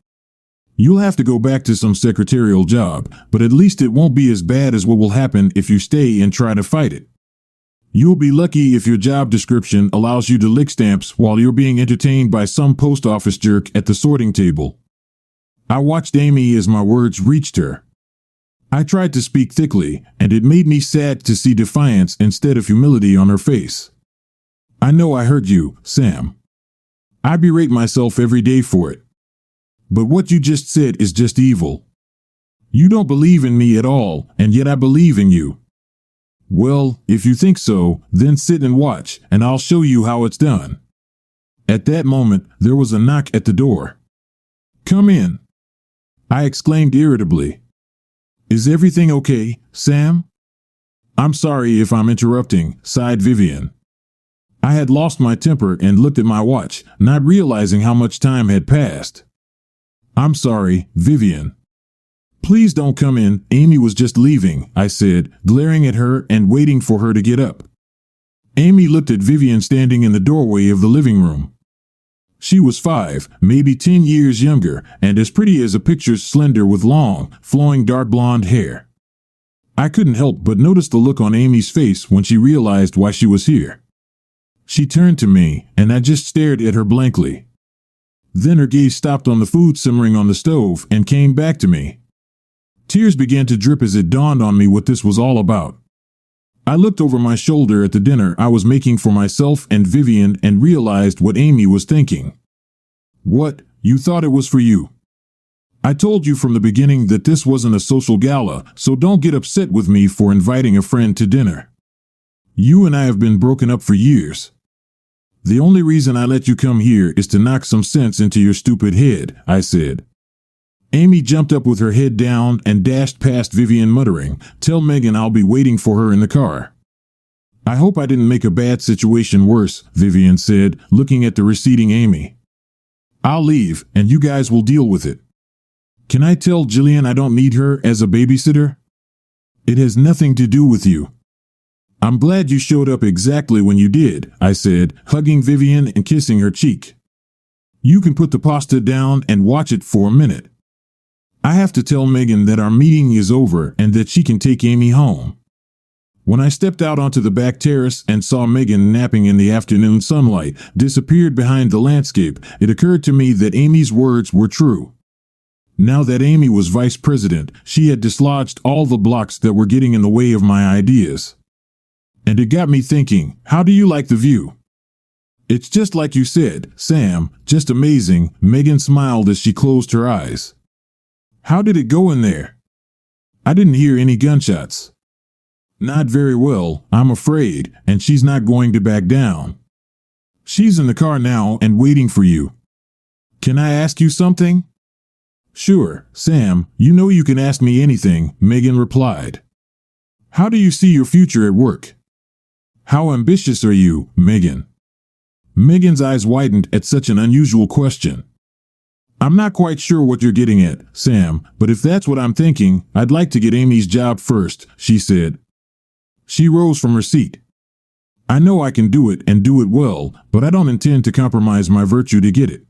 You'll have to go back to some secretarial job, but at least it won't be as bad as what will happen if you stay and try to fight it. You'll be lucky if your job description allows you to lick stamps while you're being entertained by some post office jerk at the sorting table. I watched Amy as my words reached her. I tried to speak thickly, and it made me sad to see defiance instead of humility on her face. I know I hurt you, Sam. I berate myself every day for it. But what you just said is just evil. You don't believe in me at all, and yet I believe in you. Well, if you think so, then sit and watch, and I'll show you how it's done. At that moment, there was a knock at the door. Come in, I exclaimed irritably. Is everything okay, Sam? I'm sorry if I'm interrupting, sighed Vivian. I had lost my temper and looked at my watch, not realizing how much time had passed. I'm sorry, Vivian. Please don't come in, Amy was just leaving, I said, glaring at her and waiting for her to get up. Amy looked at Vivian standing in the doorway of the living room. She was 5, maybe 10 years younger, and as pretty as a picture, slender with long, flowing dark blonde hair. I couldn't help but notice the look on Amy's face when she realized why she was here. She turned to me, and I just stared at her blankly. Then her gaze stopped on the food simmering on the stove and came back to me. Tears began to drip as it dawned on me what this was all about. I looked over my shoulder at the dinner I was making for myself and Vivian and realized what Amy was thinking. What, you thought it was for you? I told you from the beginning that this wasn't a social gala, so don't get upset with me for inviting a friend to dinner. You and I have been broken up for years. The only reason I let you come here is to knock some sense into your stupid head, I said. Amy jumped up with her head down and dashed past Vivian muttering, "Tell Megan I'll be waiting for her in the car." I hope I didn't make a bad situation worse, Vivian said, looking at the receding Amy. I'll leave, and you guys will deal with it. Can I tell Jillian I don't need her as a babysitter? It has nothing to do with you. I'm glad you showed up exactly when you did, I said, hugging Vivian and kissing her cheek. You can put the pasta down and watch it for a minute. I have to tell Megan that our meeting is over and that she can take Amy home. When I stepped out onto the back terrace and saw Megan napping in the afternoon sunlight disappeared behind the landscape, it occurred to me that Amy's words were true. Now that Amy was vice president, she had dislodged all the blocks that were getting in the way of my ideas. And it got me thinking, how do you like the view? It's just like you said, Sam, just amazing, Megan smiled as she closed her eyes. How did it go in there? I didn't hear any gunshots. Not very well, I'm afraid, and she's not going to back down. She's in the car now and waiting for you. Can I ask you something? Sure, Sam, you know you can ask me anything, Megan replied. How do you see your future at work? How ambitious are you, Megan? Megan's eyes widened at such an unusual question. I'm not quite sure what you're getting at, Sam, but if that's what I'm thinking, I'd like to get Amy's job first, she said. She rose from her seat. I know I can do it and do it well, but I don't intend to compromise my virtue to get it.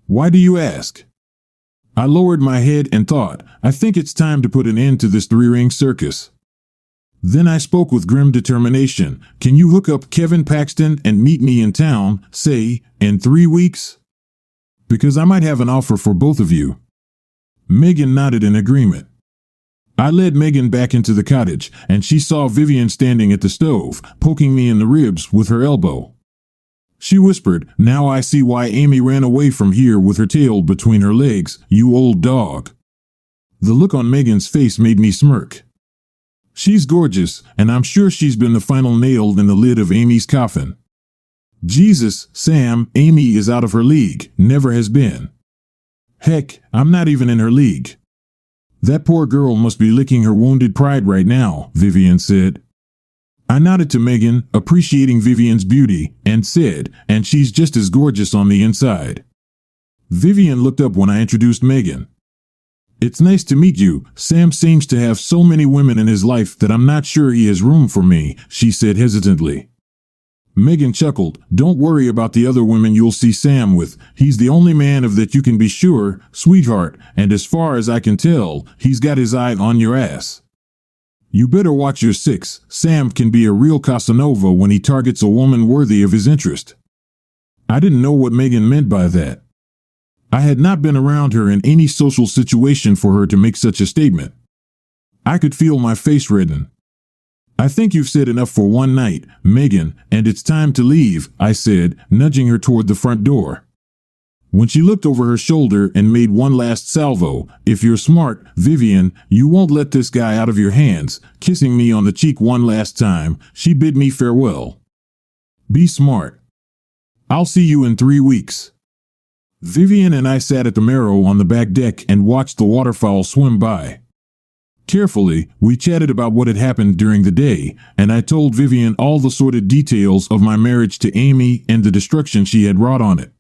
Why do you ask? I lowered my head and thought, I think it's time to put an end to this three-ring circus. Then I spoke with grim determination. Can you hook up Kevin Paxton and meet me in town, say, in 3 weeks? Because I might have an offer for both of you. Megan nodded in agreement. I led Megan back into the cottage, and she saw Vivian standing at the stove, poking me in the ribs with her elbow. She whispered, "Now I see why Amy ran away from here with her tail between her legs, you old dog." The look on Megan's face made me smirk. She's gorgeous, and I'm sure she's been the final nail in the lid of Amy's coffin. Jesus, Sam, Amy is out of her league, never has been. Heck, I'm not even in her league. That poor girl must be licking her wounded pride right now, Vivian said. I nodded to Megan, appreciating Vivian's beauty, and said, and she's just as gorgeous on the inside. Vivian looked up when I introduced Megan. It's nice to meet you. Sam seems to have so many women in his life that I'm not sure he has room for me, she said hesitantly. Megan chuckled. Don't worry about the other women you'll see Sam with. He's the only man of that you can be sure, sweetheart, and as far as I can tell, he's got his eye on your ass. You better watch your six. Sam can be a real Casanova when he targets a woman worthy of his interest. I didn't know what Megan meant by that. I had not been around her in any social situation for her to make such a statement. I could feel my face redden. I think you've said enough for one night, Megan, and it's time to leave, I said, nudging her toward the front door. When she looked over her shoulder and made one last salvo, if you're smart, Vivian, you won't let this guy out of your hands, kissing me on the cheek one last time, she bid me farewell. Be smart. I'll see you in 3 weeks. Vivian and I sat at the Marrow on the back deck and watched the waterfowl swim by. Carefully, we chatted about what had happened during the day, and I told Vivian all the sordid details of my marriage to Amy and the destruction she had wrought on it.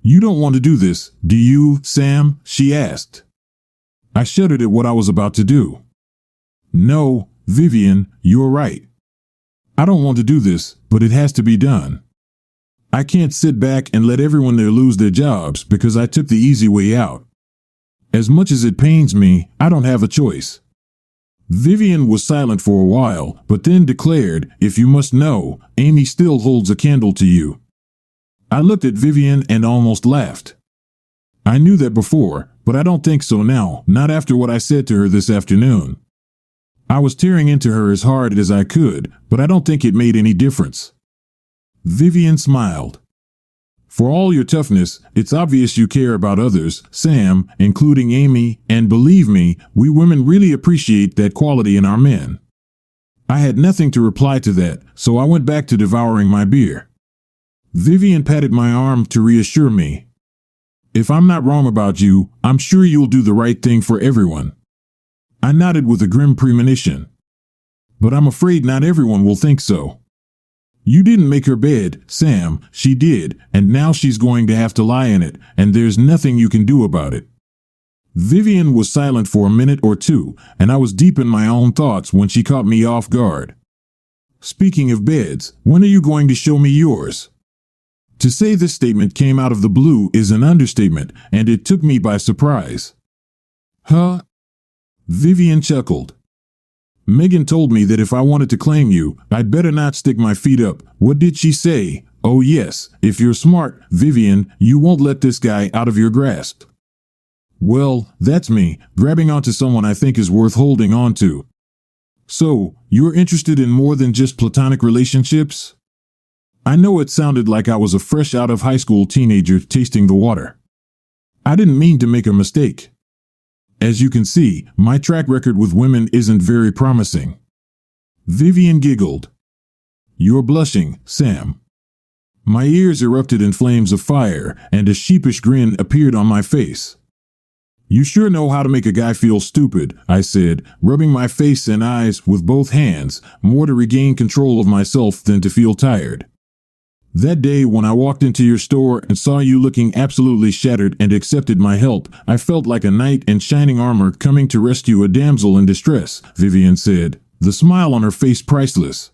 You don't want to do this, do you, Sam? She asked. I shuddered at what I was about to do. No, Vivian, you're right. I don't want to do this, but it has to be done. I can't sit back and let everyone there lose their jobs because I took the easy way out. As much as it pains me, I don't have a choice. Vivian was silent for a while, but then declared, if you must know, Amy still holds a candle to you. I looked at Vivian and almost laughed. I knew that before, but I don't think so now, not after what I said to her this afternoon. I was tearing into her as hard as I could, but I don't think it made any difference. Vivian smiled. For all your toughness, it's obvious you care about others, Sam, including Amy, and believe me, we women really appreciate that quality in our men. I had nothing to reply to that, so I went back to devouring my beer. Vivian patted my arm to reassure me. If I'm not wrong about you, I'm sure you'll do the right thing for everyone. I nodded with a grim premonition. But I'm afraid not everyone will think so. You didn't make her bed, Sam, she did, and now she's going to have to lie in it, and there's nothing you can do about it. Vivian was silent for a minute or two, and I was deep in my own thoughts when she caught me off guard. Speaking of beds, when are you going to show me yours? To say this statement came out of the blue is an understatement, and it took me by surprise. Huh? Vivian chuckled. Megan told me that if I wanted to claim you, I'd better not stick my feet up. What did she say? Oh yes, if you're smart, Vivian, you won't let this guy out of your grasp. Well, that's me, grabbing onto someone I think is worth holding on to. So, you're interested in more than just platonic relationships? I know it sounded like I was a fresh out of high school teenager tasting the water. I didn't mean to make a mistake. As you can see, my track record with women isn't very promising. Vivian giggled. You're blushing, Sam. My ears erupted in flames of fire, and a sheepish grin appeared on my face. You sure know how to make a guy feel stupid, I said, rubbing my face and eyes with both hands, more to regain control of myself than to feel tired. That day when I walked into your store and saw you looking absolutely shattered and accepted my help, I felt like a knight in shining armor coming to rescue a damsel in distress, Vivian said, the smile on her face priceless.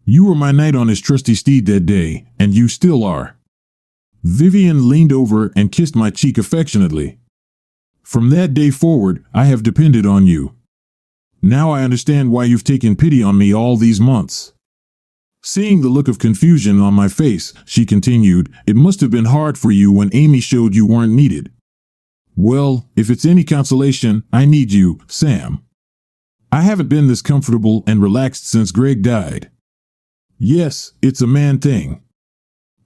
You were my knight on his trusty steed that day, and you still are. Vivian leaned over and kissed my cheek affectionately. From that day forward, I have depended on you. Now I understand why you've taken pity on me all these months. Seeing the look of confusion on my face, she continued, it must have been hard for you when Amy showed you weren't needed. Well, if it's any consolation, I need you, Sam. I haven't been this comfortable and relaxed since Greg died. Yes, it's a man thing.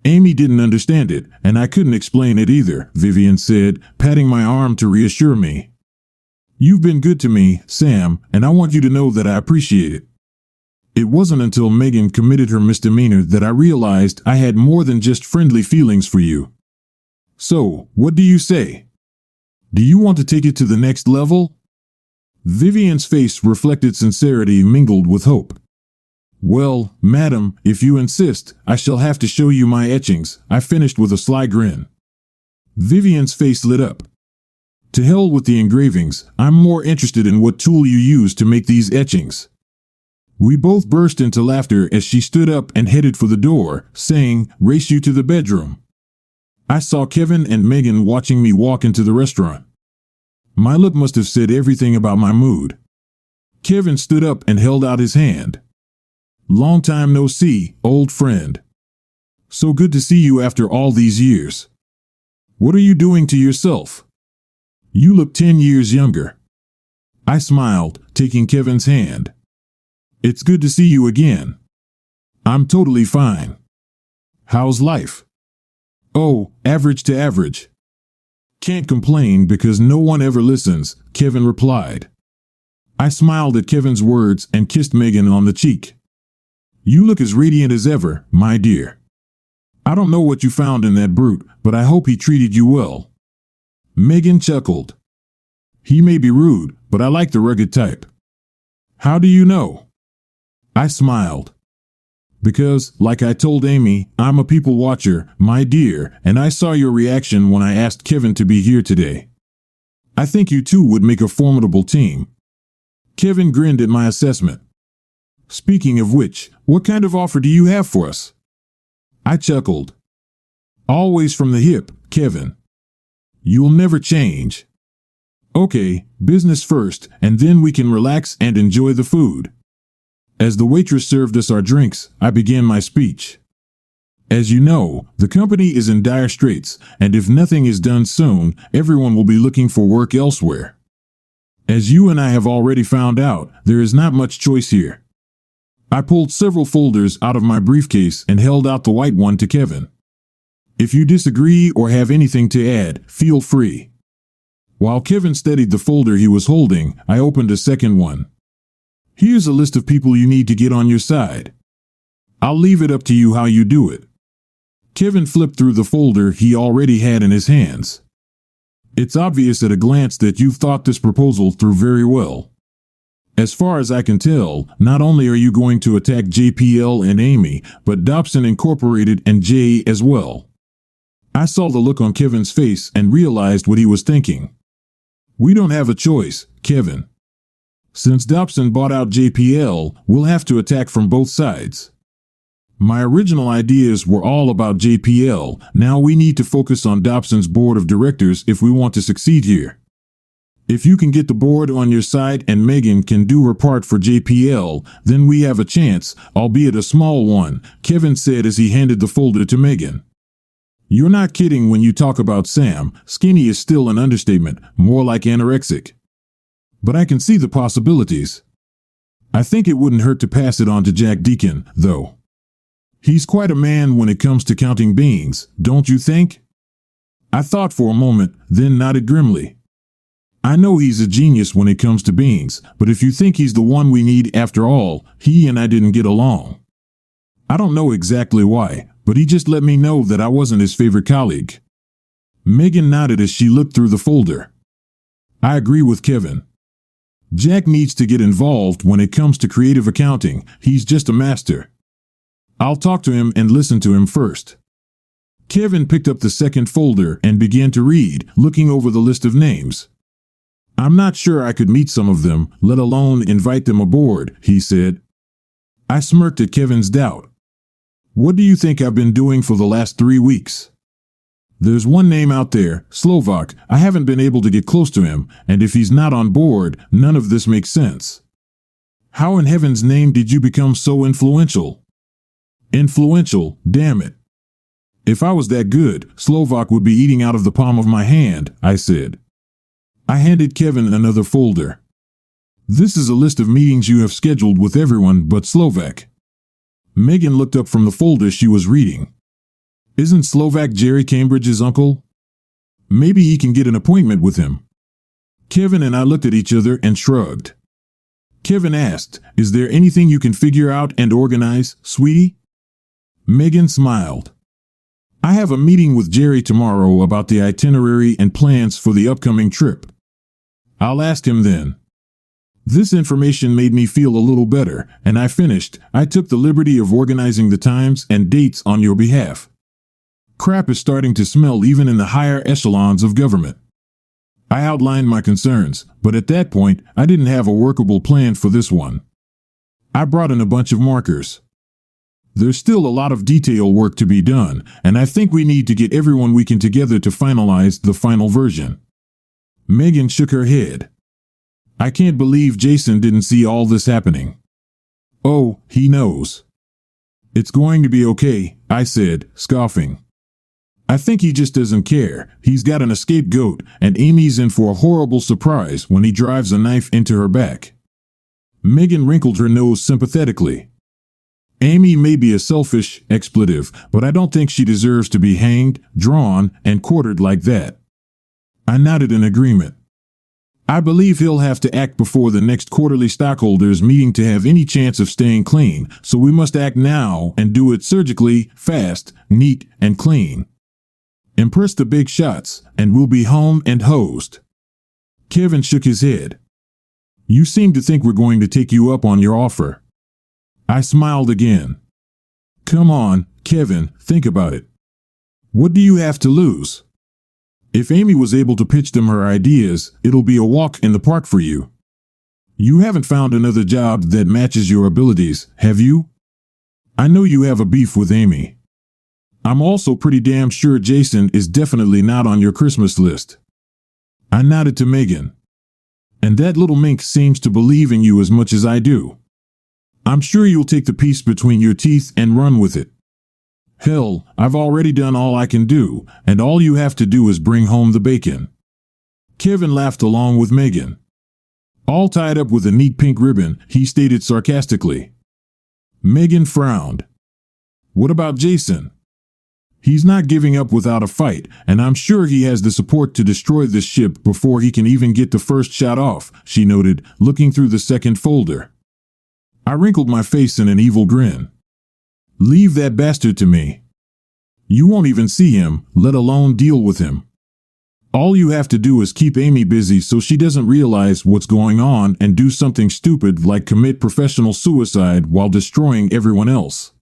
Amy didn't understand it, and I couldn't explain it either, Vivian said, patting my arm to reassure me. You've been good to me, Sam, and I want you to know that I appreciate it. It wasn't until Megan committed her misdemeanor that I realized I had more than just friendly feelings for you. So, what do you say? Do you want to take it to the next level? Vivian's face reflected sincerity mingled with hope. Well, madam, if you insist, I shall have to show you my etchings, I finished with a sly grin. Vivian's face lit up. To hell with the engravings, I'm more interested in what tool you use to make these etchings. We both burst into laughter as she stood up and headed for the door, saying, race you to the bedroom. I saw Kevin and Megan watching me walk into the restaurant. My look must have said everything about my mood. Kevin stood up and held out his hand. Long time no see, old friend. So good to see you after all these years. What are you doing to yourself? You look 10 years younger. I smiled, taking Kevin's hand. It's good to see you again. I'm totally fine. How's life? Oh, average to average. Can't complain because no one ever listens, Kevin replied. I smiled at Kevin's words and kissed Megan on the cheek. You look as radiant as ever, my dear. I don't know what you found in that brute, but I hope he treated you well. Megan chuckled. He may be rude, but I like the rugged type. How do you know? I smiled. Because, like I told Amy, I'm a people watcher, my dear, and I saw your reaction when I asked Kevin to be here today. I think you two would make a formidable team. Kevin grinned at my assessment. Speaking of which, what kind of offer do you have for us? I chuckled. Always from the hip, Kevin. You'll never change. Okay, business first, and then we can relax and enjoy the food. As the waitress served us our drinks, I began my speech. As you know, the company is in dire straits, and if nothing is done soon, everyone will be looking for work elsewhere. As you and I have already found out, there is not much choice here. I pulled several folders out of my briefcase and held out the white one to Kevin. If you disagree or have anything to add, feel free. While Kevin studied the folder he was holding, I opened a second one. Here's a list of people you need to get on your side. I'll leave it up to you how you do it. Kevin flipped through the folder he already had in his hands. It's obvious at a glance that you've thought this proposal through very well. As far as I can tell, not only are you going to attack JPL and Amy, but Dobson Incorporated and Jay as well. I saw the look on Kevin's face and realized what he was thinking. We don't have a choice, Kevin. Since Dobson bought out JPL, we'll have to attack from both sides. My original ideas were all about JPL. Now we need to focus on Dobson's board of directors if we want to succeed here. If you can get the board on your side and Megan can do her part for JPL, then we have a chance, albeit a small one, Kevin said as he handed the folder to Megan. You're not kidding when you talk about Sam. Skinny is still an understatement, more like anorexic. But I can see the possibilities. I think it wouldn't hurt to pass it on to Jack Deacon, though. He's quite a man when it comes to counting beans, don't you think? I thought for a moment, then nodded grimly. I know he's a genius when it comes to beans, but if you think he's the one we need after all, he and I didn't get along. I don't know exactly why, but he just let me know that I wasn't his favorite colleague. Megan nodded as she looked through the folder. I agree with Kevin. Jack needs to get involved when it comes to creative accounting. He's just a master. I'll talk to him and listen to him first. Kevin picked up the second folder and began to read, looking over the list of names. I'm not sure I could meet some of them, let alone invite them aboard, he said. I smirked at Kevin's doubt. What do you think I've been doing for the last 3 weeks? There's one name out there, Slovak. I haven't been able to get close to him, and if he's not on board, none of this makes sense. How in heaven's name did you become so influential? Influential, damn it. If I was that good, Slovak would be eating out of the palm of my hand, I said. I handed Kevin another folder. This is a list of meetings you have scheduled with everyone but Slovak. Megan looked up from the folder she was reading. Isn't Slovak Jerry Cambridge's uncle? Maybe he can get an appointment with him. Kevin and I looked at each other and shrugged. Kevin asked, Is there anything you can figure out and organize, sweetie? Megan smiled. I have a meeting with Jerry tomorrow about the itinerary and plans for the upcoming trip. I'll ask him then. This information made me feel a little better, and I finished. I took the liberty of organizing the times and dates on your behalf. Crap is starting to smell even in the higher echelons of government. I outlined my concerns, but at that point, I didn't have a workable plan for this one. I brought in a bunch of markers. There's still a lot of detail work to be done, and I think we need to get everyone we can together to finalize the final version. Megan shook her head. I can't believe Jason didn't see all this happening. Oh, he knows. It's going to be okay, I said, scoffing. I think he just doesn't care. He's got an escape goat, and Amy's in for a horrible surprise when he drives a knife into her back. Megan wrinkled her nose sympathetically. Amy may be a selfish expletive, but I don't think she deserves to be hanged, drawn, and quartered like that. I nodded in agreement. I believe he'll have to act before the next quarterly stockholders meeting to have any chance of staying clean, so we must act now and do it surgically, fast, neat, and clean. Impress the big shots, and we'll be home and hosed. Kevin shook his head. You seem to think we're going to take you up on your offer. I smiled again. Come on, Kevin, think about it. What do you have to lose? If Amy was able to pitch them her ideas, it'll be a walk in the park for you. You haven't found another job that matches your abilities, have you? I know you have a beef with Amy. I'm also pretty damn sure Jason is definitely not on your Christmas list. I nodded to Megan. And that little mink seems to believe in you as much as I do. I'm sure you'll take the piece between your teeth and run with it. Hell, I've already done all I can do, and all you have to do is bring home the bacon. Kevin laughed along with Megan. All tied up with a neat pink ribbon, he stated sarcastically. Megan frowned. What about Jason? He's not giving up without a fight, and I'm sure he has the support to destroy this ship before he can even get the first shot off, she noted, looking through the second folder. I wrinkled my face in an evil grin. Leave that bastard to me. You won't even see him, let alone deal with him. All you have to do is keep Amy busy so she doesn't realize what's going on and do something stupid like commit professional suicide while destroying everyone else.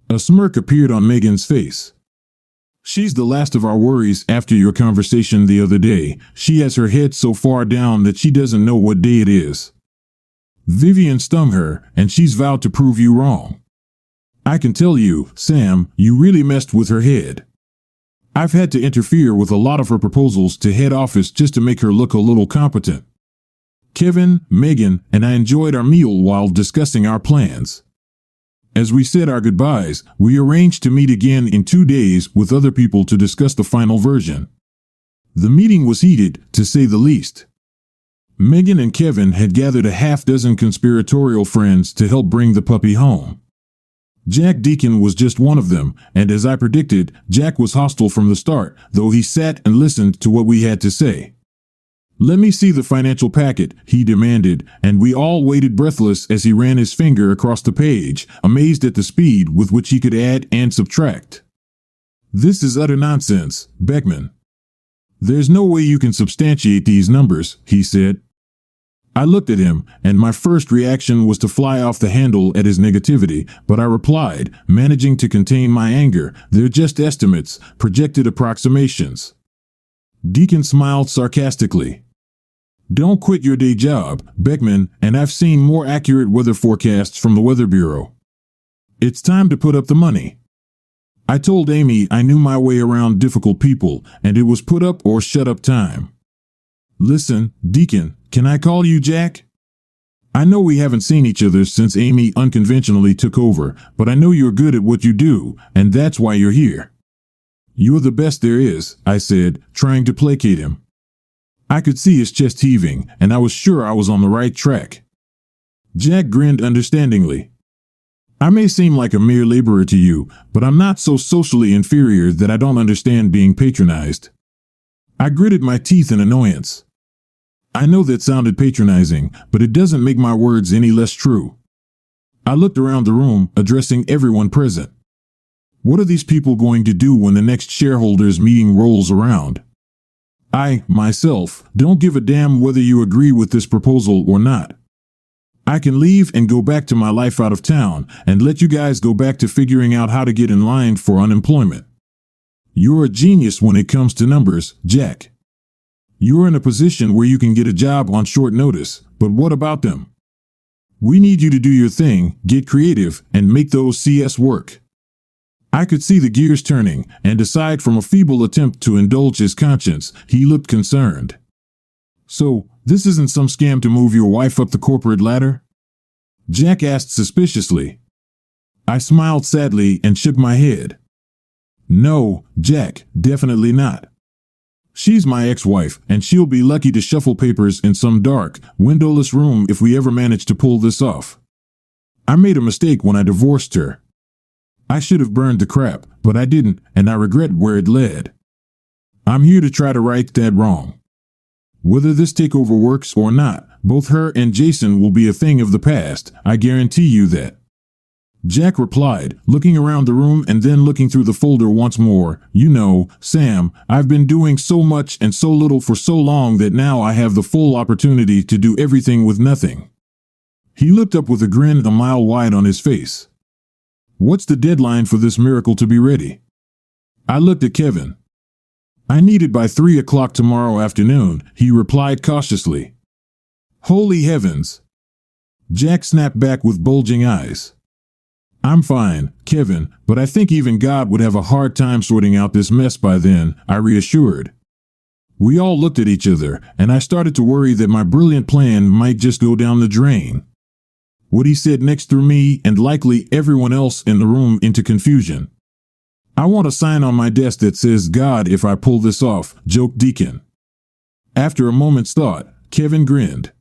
A smirk appeared on Megan's face. She's the last of our worries after your conversation the other day. She has her head so far down that she doesn't know what day it is. Vivian stung her, and she's vowed to prove you wrong. I can tell you, Sam, you really messed with her head. I've had to interfere with a lot of her proposals to head office just to make her look a little competent. Kevin, Megan, and I enjoyed our meal while discussing our plans. As we said our goodbyes, we arranged to meet again in 2 days with other people to discuss the final version. The meeting was heated, to say the least. Megan and Kevin had gathered a half-dozen conspiratorial friends to help bring the puppy home. Jack Deacon was just one of them, and as I predicted, Jack was hostile from the start, though he sat and listened to what we had to say. Let me see the financial packet, he demanded, and we all waited breathless as he ran his finger across the page, amazed at the speed with which he could add and subtract. This is utter nonsense, Beckman. There's no way you can substantiate these numbers, he said. I looked at him, and my first reaction was to fly off the handle at his negativity, but I replied, managing to contain my anger, they're just estimates, projected approximations. Deacon smiled sarcastically. Don't quit your day job, Beckman, and I've seen more accurate weather forecasts from the Weather Bureau. It's time to put up the money. I told Amy I knew my way around difficult people, and it was put up or shut up time. Listen, Deacon, can I call you Jack? I know we haven't seen each other since Amy unconventionally took over, but I know you're good at what you do, and that's why you're here. You're the best there is, I said, trying to placate him. I could see his chest heaving, and I was sure I was on the right track. Jack grinned understandingly. I may seem like a mere laborer to you, but I'm not so socially inferior that I don't understand being patronized. I gritted my teeth in annoyance. I know that sounded patronizing, but it doesn't make my words any less true. I looked around the room, addressing everyone present. What are these people going to do when the next shareholders meeting rolls around? I, myself, don't give a damn whether you agree with this proposal or not. I can leave and go back to my life out of town and let you guys go back to figuring out how to get in line for unemployment. You're a genius when it comes to numbers, Jack. You're in a position where you can get a job on short notice, but what about them? We need you to do your thing, get creative, and make those CS work. I could see the gears turning, and aside from a feeble attempt to indulge his conscience, he looked concerned. So, this isn't some scam to move your wife up the corporate ladder? Jack asked suspiciously. I smiled sadly and shook my head. No, Jack, definitely not. She's my ex-wife, and she'll be lucky to shuffle papers in some dark, windowless room if we ever manage to pull this off. I made a mistake when I divorced her. I should have burned the crap, but I didn't, and I regret where it led. I'm here to try to right that wrong. Whether this takeover works or not, both her and Jason will be a thing of the past, I guarantee you that. Jack replied, looking around the room and then looking through the folder once more. You know, Sam, I've been doing so much and so little for so long that now I have the full opportunity to do everything with nothing. He looked up with a grin a mile wide on his face. What's the deadline for this miracle to be ready? I looked at Kevin. I need it by 3 o'clock tomorrow afternoon, he replied cautiously. Holy heavens! Jack snapped back with bulging eyes. I'm fine, Kevin, but I think even God would have a hard time sorting out this mess by then, I reassured. We all looked at each other, and I started to worry that my brilliant plan might just go down the drain. What he said next threw me and likely everyone else in the room into confusion. I want a sign on my desk that says God if I pull this off, joked Deacon. After a moment's thought, Kevin grinned.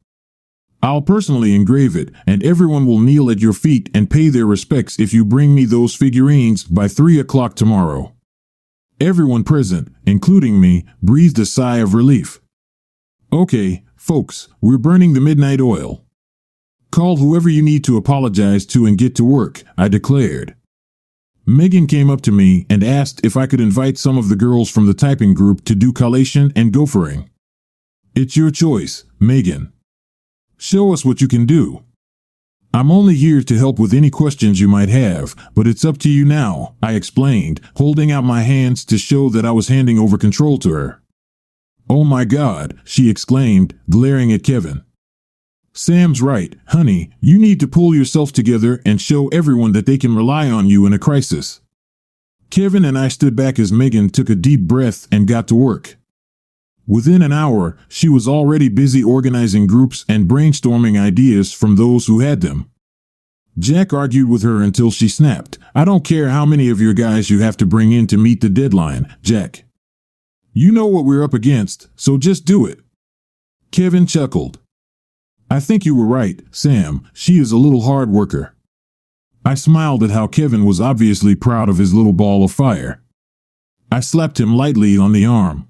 I'll personally engrave it, and everyone will kneel at your feet and pay their respects if you bring me those figurines by 3 o'clock tomorrow. Everyone present, including me, breathed a sigh of relief. Okay, folks, we're burning the midnight oil. Call whoever you need to apologize to and get to work, I declared. Megan came up to me and asked if I could invite some of the girls from the typing group to do collation and gophering. It's your choice, Megan. Show us what you can do. I'm only here to help with any questions you might have, but it's up to you now, I explained, holding out my hands to show that I was handing over control to her. Oh my God, she exclaimed, glaring at Kevin. Sam's right, honey, you need to pull yourself together and show everyone that they can rely on you in a crisis. Kevin and I stood back as Megan took a deep breath and got to work. Within an hour, she was already busy organizing groups and brainstorming ideas from those who had them. Jack argued with her until she snapped. I don't care how many of your guys you have to bring in to meet the deadline, Jack. You know what we're up against, so just do it. Kevin chuckled. I think you were right, Sam. She is a little hard worker. I smiled at how Kevin was obviously proud of his little ball of fire. I slapped him lightly on the arm.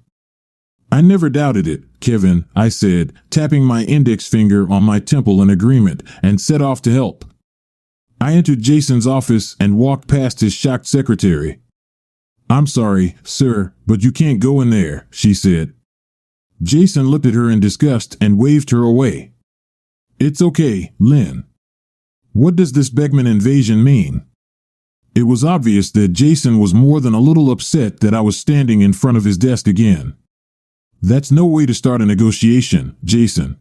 I never doubted it, Kevin, I said, tapping my index finger on my temple in agreement, and set off to help. I entered Jason's office and walked past his shocked secretary. I'm sorry, sir, but you can't go in there, she said. Jason looked at her in disgust and waved her away. It's okay, Lynn. What does this Beckman invasion mean? It was obvious that Jason was more than a little upset that I was standing in front of his desk again. That's no way to start a negotiation, Jason.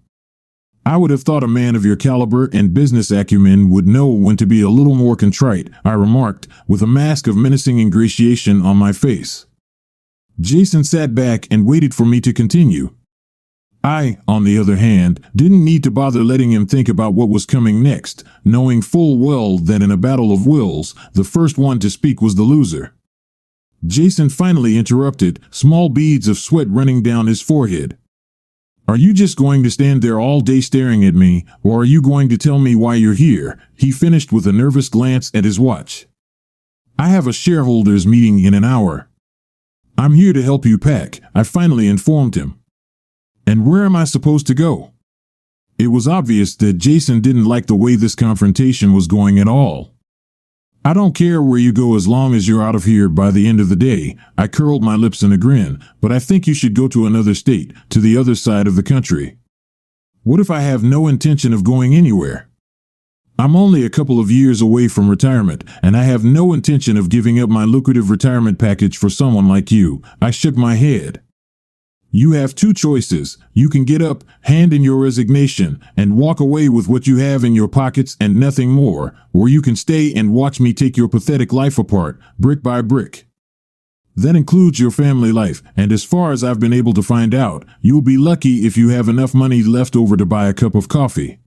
I would have thought a man of your caliber and business acumen would know when to be a little more contrite, I remarked, with a mask of menacing ingratiation on my face. Jason sat back and waited for me to continue. I, on the other hand, didn't need to bother letting him think about what was coming next, knowing full well that in a battle of wills, the first one to speak was the loser. Jason finally interrupted, small beads of sweat running down his forehead. Are you just going to stand there all day staring at me, or are you going to tell me why you're here? He finished with a nervous glance at his watch. I have a shareholders meeting in an hour. I'm here to help you pack, I finally informed him. And where am I supposed to go? It was obvious that Jason didn't like the way this confrontation was going at all. I don't care where you go as long as you're out of here by the end of the day, I curled my lips in a grin, but I think you should go to another state, to the other side of the country. What if I have no intention of going anywhere? I'm only a couple of years away from retirement, and I have no intention of giving up my lucrative retirement package for someone like you, I shook my head. You have two choices. You can get up, hand in your resignation, and walk away with what you have in your pockets and nothing more, or you can stay and watch me take your pathetic life apart, brick by brick. That includes your family life, and as far as I've been able to find out, you'll be lucky if you have enough money left over to buy a cup of coffee.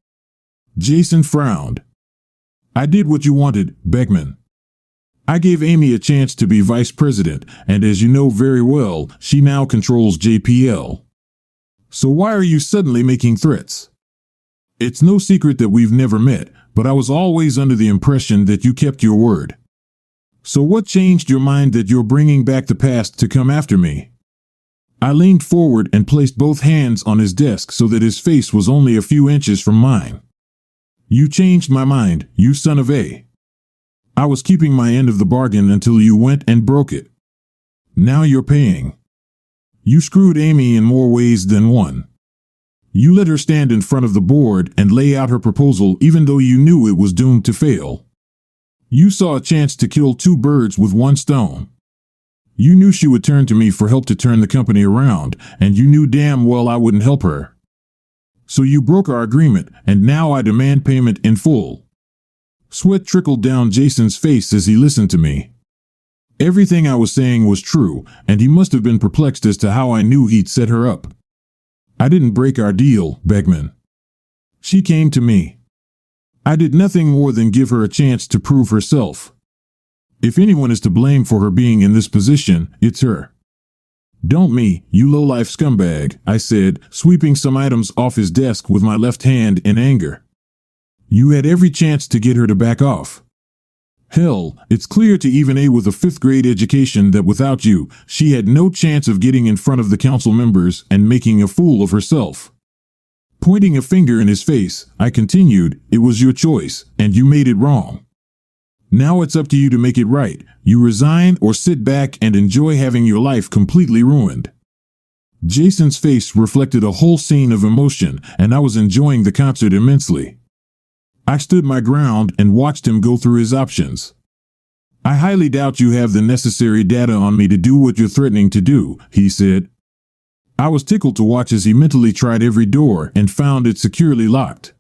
Jason frowned. I did what you wanted, Beckman. I gave Amy a chance to be vice president, and as you know very well, she now controls JPL. So why are you suddenly making threats? It's no secret that we've never met, but I was always under the impression that you kept your word. So what changed your mind that you're bringing back the past to come after me? I leaned forward and placed both hands on his desk so that his face was only a few inches from mine. You changed my mind, you son of a. I was keeping my end of the bargain until you went and broke it. Now you're paying. You screwed Amy in more ways than one. You let her stand in front of the board and lay out her proposal even though you knew it was doomed to fail. You saw a chance to kill two birds with one stone. You knew she would turn to me for help to turn the company around, and you knew damn well I wouldn't help her. So you broke our agreement, and now I demand payment in full." Sweat trickled down Jason's face as he listened to me. Everything I was saying was true, and he must have been perplexed as to how I knew he'd set her up. "I didn't break our deal, Beckman. She came to me. I did nothing more than give her a chance to prove herself. If anyone is to blame for her being in this position, it's her." "Don't me, you low-life scumbag," I said, sweeping some items off his desk with my left hand in anger. "You had every chance to get her to back off. Hell, it's clear to even a with a fifth-grade education that without you, she had no chance of getting in front of the council members and making a fool of herself." Pointing a finger in his face, I continued, "It was your choice, and you made it wrong. Now it's up to you to make it right. You resign or sit back and enjoy having your life completely ruined." Jason's face reflected a whole scene of emotion, and I was enjoying the concert immensely. I stood my ground and watched him go through his options. "I highly doubt you have the necessary data on me to do what you're threatening to do," he said. I was tickled to watch as he mentally tried every door and found it securely locked.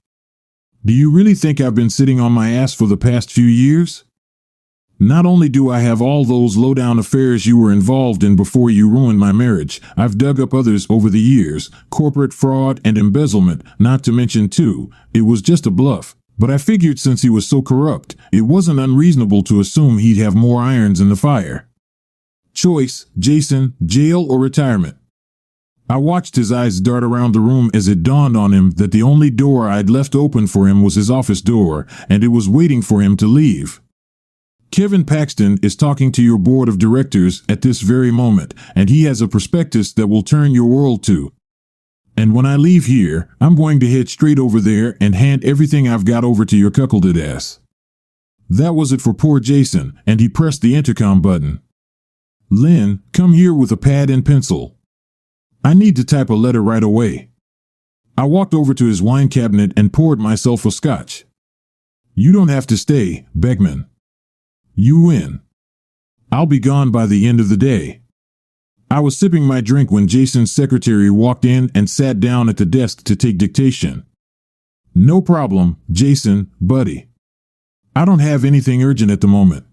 "Do you really think I've been sitting on my ass for the past few years? Not only do I have all those low-down affairs you were involved in before you ruined my marriage, I've dug up others over the years, corporate fraud and embezzlement, not to mention too, it was just a bluff. But I figured since he was so corrupt, it wasn't unreasonable to assume he'd have more irons in the fire. Choice, Jason, jail or retirement?" I watched his eyes dart around the room as it dawned on him that the only door I'd left open for him was his office door, and it was waiting for him to leave. "Kevin Paxton is talking to your board of directors at this very moment, and he has a prospectus that will turn your world to. And when I leave here, I'm going to head straight over there and hand everything I've got over to your cuckolded ass." That was it for poor Jason, and he pressed the intercom button. "Lynn, come here with a pad and pencil. I need to type a letter right away." I walked over to his wine cabinet and poured myself a scotch. "You don't have to stay, Beckman. You win. I'll be gone by the end of the day." I was sipping my drink when Jason's secretary walked in and sat down at the desk to take dictation. "No problem, Jason, buddy. I don't have anything urgent at the moment.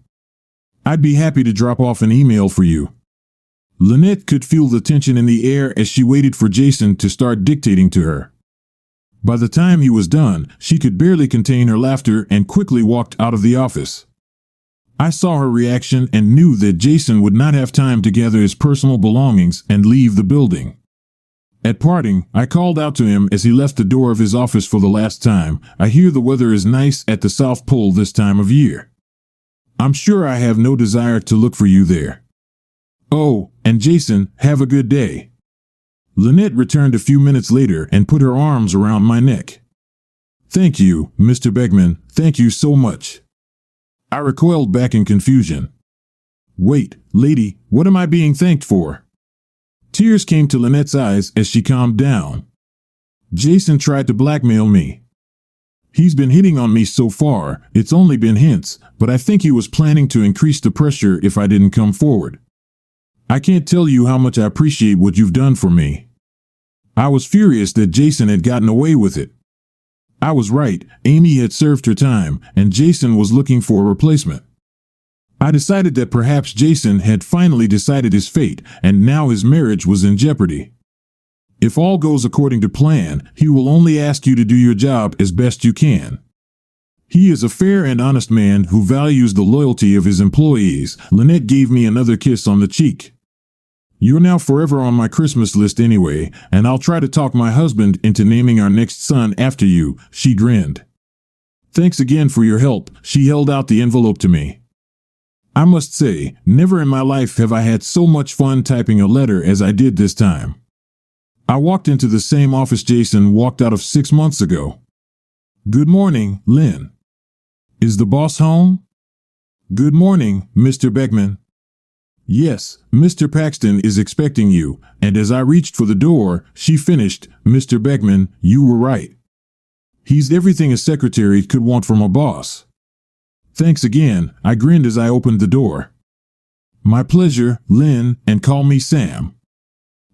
I'd be happy to drop off an email for you." Lynette could feel the tension in the air as she waited for Jason to start dictating to her. By the time he was done, she could barely contain her laughter and quickly walked out of the office. I saw her reaction and knew that Jason would not have time to gather his personal belongings and leave the building. At parting, I called out to him as he left the door of his office for the last time, "I hear the weather is nice at the South Pole this time of year. I'm sure I have no desire to look for you there. Oh, and Jason, have a good day." Lynette returned a few minutes later and put her arms around my neck. "Thank you, Mr. Beckman, thank you so much." I recoiled back in confusion. "Wait, lady, what am I being thanked for?" Tears came to Lynette's eyes as she calmed down. "Jason tried to blackmail me. He's been hitting on me so far, it's only been hints, but I think he was planning to increase the pressure if I didn't come forward. I can't tell you how much I appreciate what you've done for me." I was furious that Jason had gotten away with it. I was right, Amy had served her time, and Jason was looking for a replacement. I decided that perhaps Jason had finally decided his fate, and now his marriage was in jeopardy. If all goes according to plan, he will only ask you to do your job as best you can. He is a fair and honest man who values the loyalty of his employees. Lynette gave me another kiss on the cheek. "You're now forever on my Christmas list anyway, and I'll try to talk my husband into naming our next son after you," she grinned. "Thanks again for your help." She held out the envelope to me. I must say, never in my life have I had so much fun typing a letter as I did this time. I walked into the same office Jason walked out of 6 months ago. "Good morning, Lynn. Is the boss home?" "Good morning, Mr. Beckman." "Yes, Mr. Paxton is expecting you," and as I reached for the door, she finished, "Mr. Beckman, you were right. He's everything a secretary could want from a boss." "Thanks again," I grinned as I opened the door. My pleasure, Lynn, and call me Sam.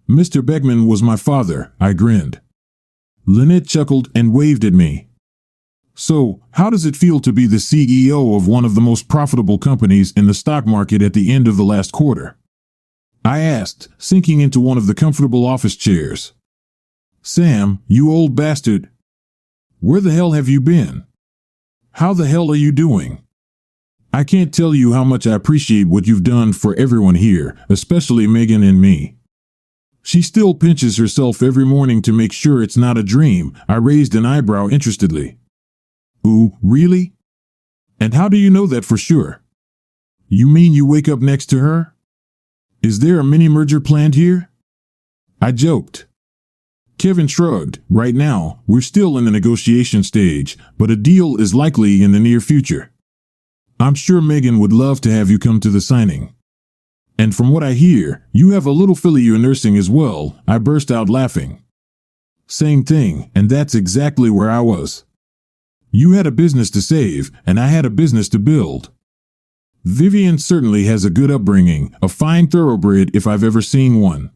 Mr. Beckman was my father, I grinned. Lynette chuckled and waved at me. So, how does it feel to be the CEO of one of the most profitable companies in the stock market at the end of the last quarter? I asked, sinking into one of the comfortable office chairs. Sam, you old bastard. Where the hell have you been? How the hell are you doing? I can't tell you how much I appreciate what you've done for everyone here, especially Megan and me. She still pinches herself every morning to make sure it's not a dream. I raised an eyebrow interestedly. Ooh, really? And how do you know that for sure? You mean you wake up next to her? Is there a mini-merger planned here? I joked. Kevin shrugged. Right now, we're still in the negotiation stage, but a deal is likely in the near future. I'm sure Megan would love to have you come to the signing. And from what I hear, you have a little filly you're nursing as well, I burst out laughing. Same thing, and that's exactly where I was. You had a business to save, and I had a business to build. Vivian certainly has a good upbringing, a fine thoroughbred if I've ever seen one.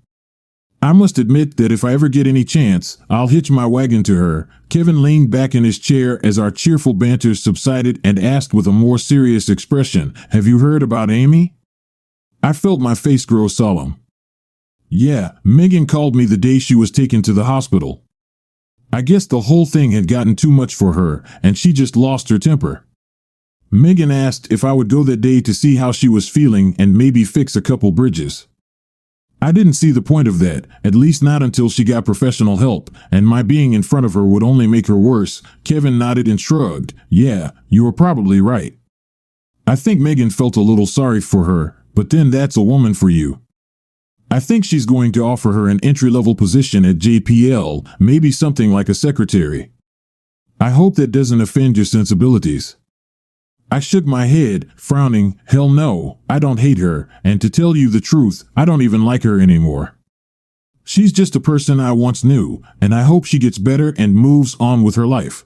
I must admit that if I ever get any chance, I'll hitch my wagon to her. Kevin leaned back in his chair as our cheerful banter subsided and asked with a more serious expression, Have you heard about Amy? I felt my face grow solemn. Yeah, Megan called me the day she was taken to the hospital. I guess the whole thing had gotten too much for her, and she just lost her temper. Megan asked if I would go that day to see how she was feeling and maybe fix a couple bridges. I didn't see the point of that, at least not until she got professional help, and my being in front of her would only make her worse. Kevin nodded and shrugged. Yeah, you were probably right. I think Megan felt a little sorry for her, but then that's a woman for you. I think she's going to offer her an entry-level position at JPL, maybe something like a secretary. I hope that doesn't offend your sensibilities. I shook my head, frowning. Hell no, I don't hate her, and to tell you the truth, I don't even like her anymore. She's just a person I once knew, and I hope she gets better and moves on with her life.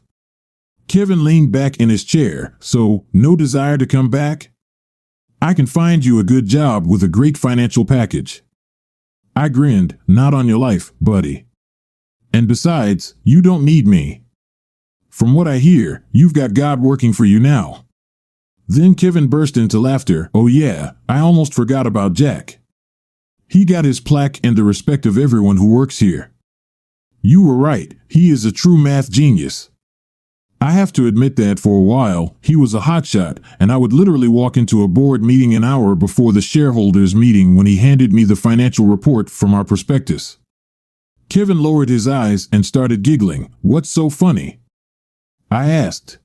Kevin leaned back in his chair. So, no desire to come back? I can find you a good job with a great financial package. I grinned. Not on your life, buddy. And besides, you don't need me. From what I hear, you've got God working for you now. Then Kevin burst into laughter. Oh yeah, I almost forgot about Jack. He got his plaque and the respect of everyone who works here. You were right, he is a true math genius. I have to admit that for a while, he was a hotshot, and I would literally walk into a board meeting an hour before the shareholders meeting when he handed me the financial report from our prospectus. Kevin lowered his eyes and started giggling. What's so funny? I asked.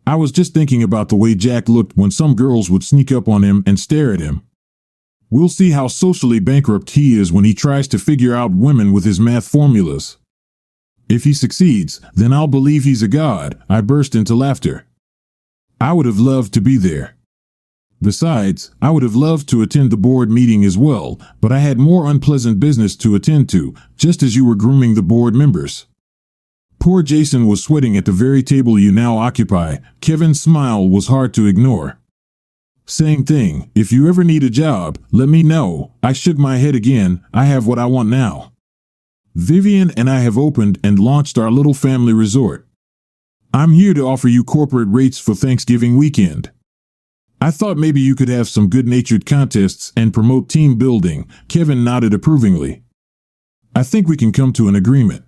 I was just thinking about the way Jack looked when some girls would sneak up on him and stare at him. We'll see how socially bankrupt he is when he tries to figure out women with his math formulas. If he succeeds, then I'll believe he's a god. I burst into laughter. I would have loved to be there. Besides, I would have loved to attend the board meeting as well, but I had more unpleasant business to attend to, just as you were grooming the board members. Poor Jason was sweating at the very table you now occupy. Kevin's smile was hard to ignore. Same thing, if you ever need a job, let me know. I shook my head again. I have what I want now. Vivian and I have opened and launched our little family resort. I'm here to offer you corporate rates for Thanksgiving weekend. I thought maybe you could have some good-natured contests and promote team building. Kevin nodded approvingly. I think we can come to an agreement.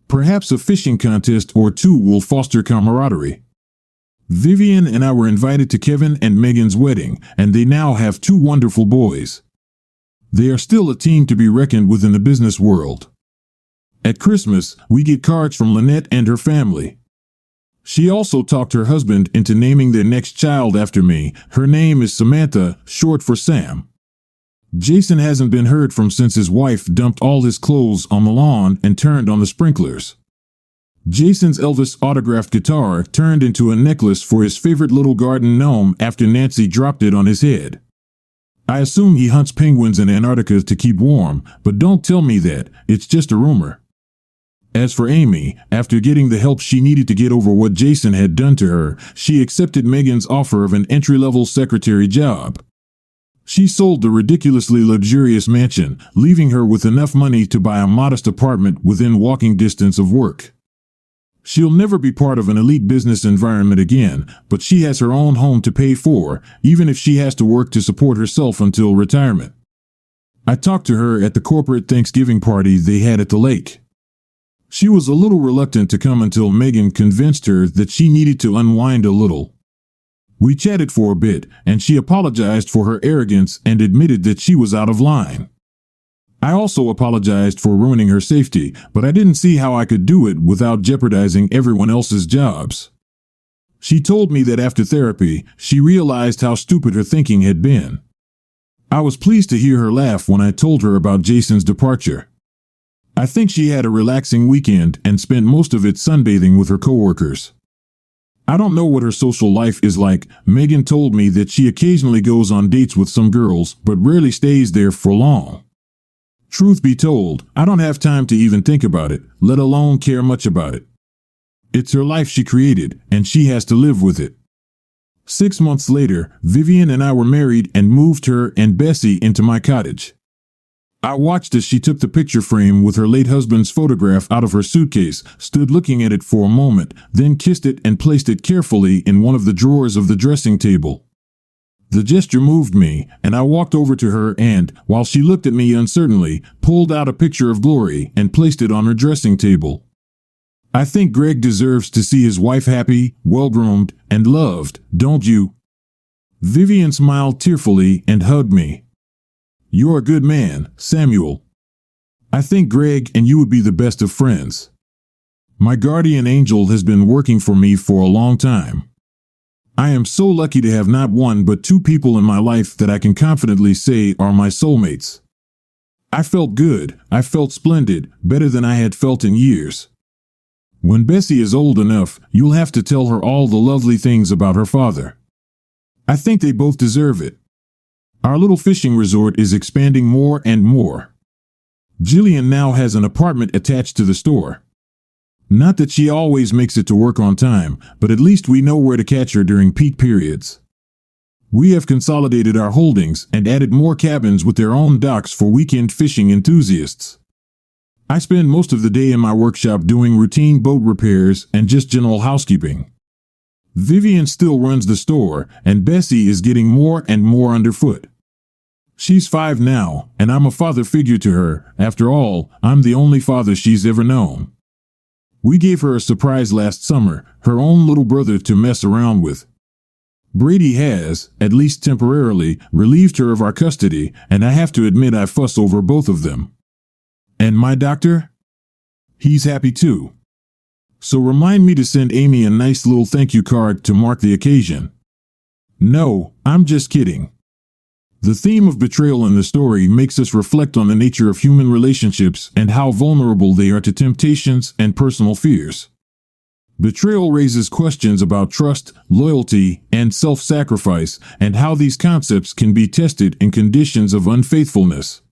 Perhaps a fishing contest or two will foster camaraderie. Vivian and I were invited to Kevin and Megan's wedding, and they now have 2 wonderful boys. They are still a team to be reckoned with in the business world. At Christmas, we get cards from Lynette and her family. She also talked her husband into naming their next child after me. Her name is Samantha, short for Sam. Jason hasn't been heard from since his wife dumped all his clothes on the lawn and turned on the sprinklers. Jason's Elvis autographed guitar turned into a necklace for his favorite little garden gnome after Nancy dropped it on his head. I assume he hunts penguins in Antarctica to keep warm, but don't tell me that, it's just a rumor. As for Amy, after getting the help she needed to get over what Jason had done to her, she accepted Megan's offer of an entry-level secretary job. She sold the ridiculously luxurious mansion, leaving her with enough money to buy a modest apartment within walking distance of work. She'll never be part of an elite business environment again, but she has her own home to pay for, even if she has to work to support herself until retirement. I talked to her at the corporate Thanksgiving party they had at the lake. She was a little reluctant to come until Megan convinced her that she needed to unwind a little. We chatted for a bit, and she apologized for her arrogance and admitted that she was out of line. I also apologized for ruining her safety, but I didn't see how I could do it without jeopardizing everyone else's jobs. She told me that after therapy, she realized how stupid her thinking had been. I was pleased to hear her laugh when I told her about Jason's departure. I think she had a relaxing weekend and spent most of it sunbathing with her coworkers. I don't know what her social life is like. Megan told me that she occasionally goes on dates with some girls, but rarely stays there for long. Truth be told, I don't have time to even think about it, let alone care much about it. It's her life she created, and she has to live with it. 6 months later, Vivian and I were married and moved her and Bessie into my cottage. I watched as she took the picture frame with her late husband's photograph out of her suitcase, stood looking at it for a moment, then kissed it and placed it carefully in one of the drawers of the dressing table. The gesture moved me, and I walked over to her and, while she looked at me uncertainly, pulled out a picture of Glory and placed it on her dressing table. I think Greg deserves to see his wife happy, well-groomed, and loved, don't you? Vivian smiled tearfully and hugged me. You're a good man, Samuel. I think Greg and you would be the best of friends. My guardian angel has been working for me for a long time. I am so lucky to have not one but two people in my life that I can confidently say are my soulmates. I felt good, I felt splendid, better than I had felt in years. When Bessie is old enough, you'll have to tell her all the lovely things about her father. I think they both deserve it. Our little fishing resort is expanding more and more. Jillian now has an apartment attached to the store. Not that she always makes it to work on time, but at least we know where to catch her during peak periods. We have consolidated our holdings and added more cabins with their own docks for weekend fishing enthusiasts. I spend most of the day in my workshop doing routine boat repairs and just general housekeeping. Vivian still runs the store, and Bessie is getting more and more underfoot. She's 5 now, and I'm a father figure to her. After all, I'm the only father she's ever known. We gave her a surprise last summer, her own little brother to mess around with. Brady has, at least temporarily, relieved her of our custody, and I have to admit I fuss over both of them. And my doctor? He's happy too. So remind me to send Amy a nice little thank you card to mark the occasion. No, I'm just kidding. The theme of betrayal in the story makes us reflect on the nature of human relationships and how vulnerable they are to temptations and personal fears. Betrayal raises questions about trust, loyalty, and self-sacrifice, and how these concepts can be tested in conditions of unfaithfulness.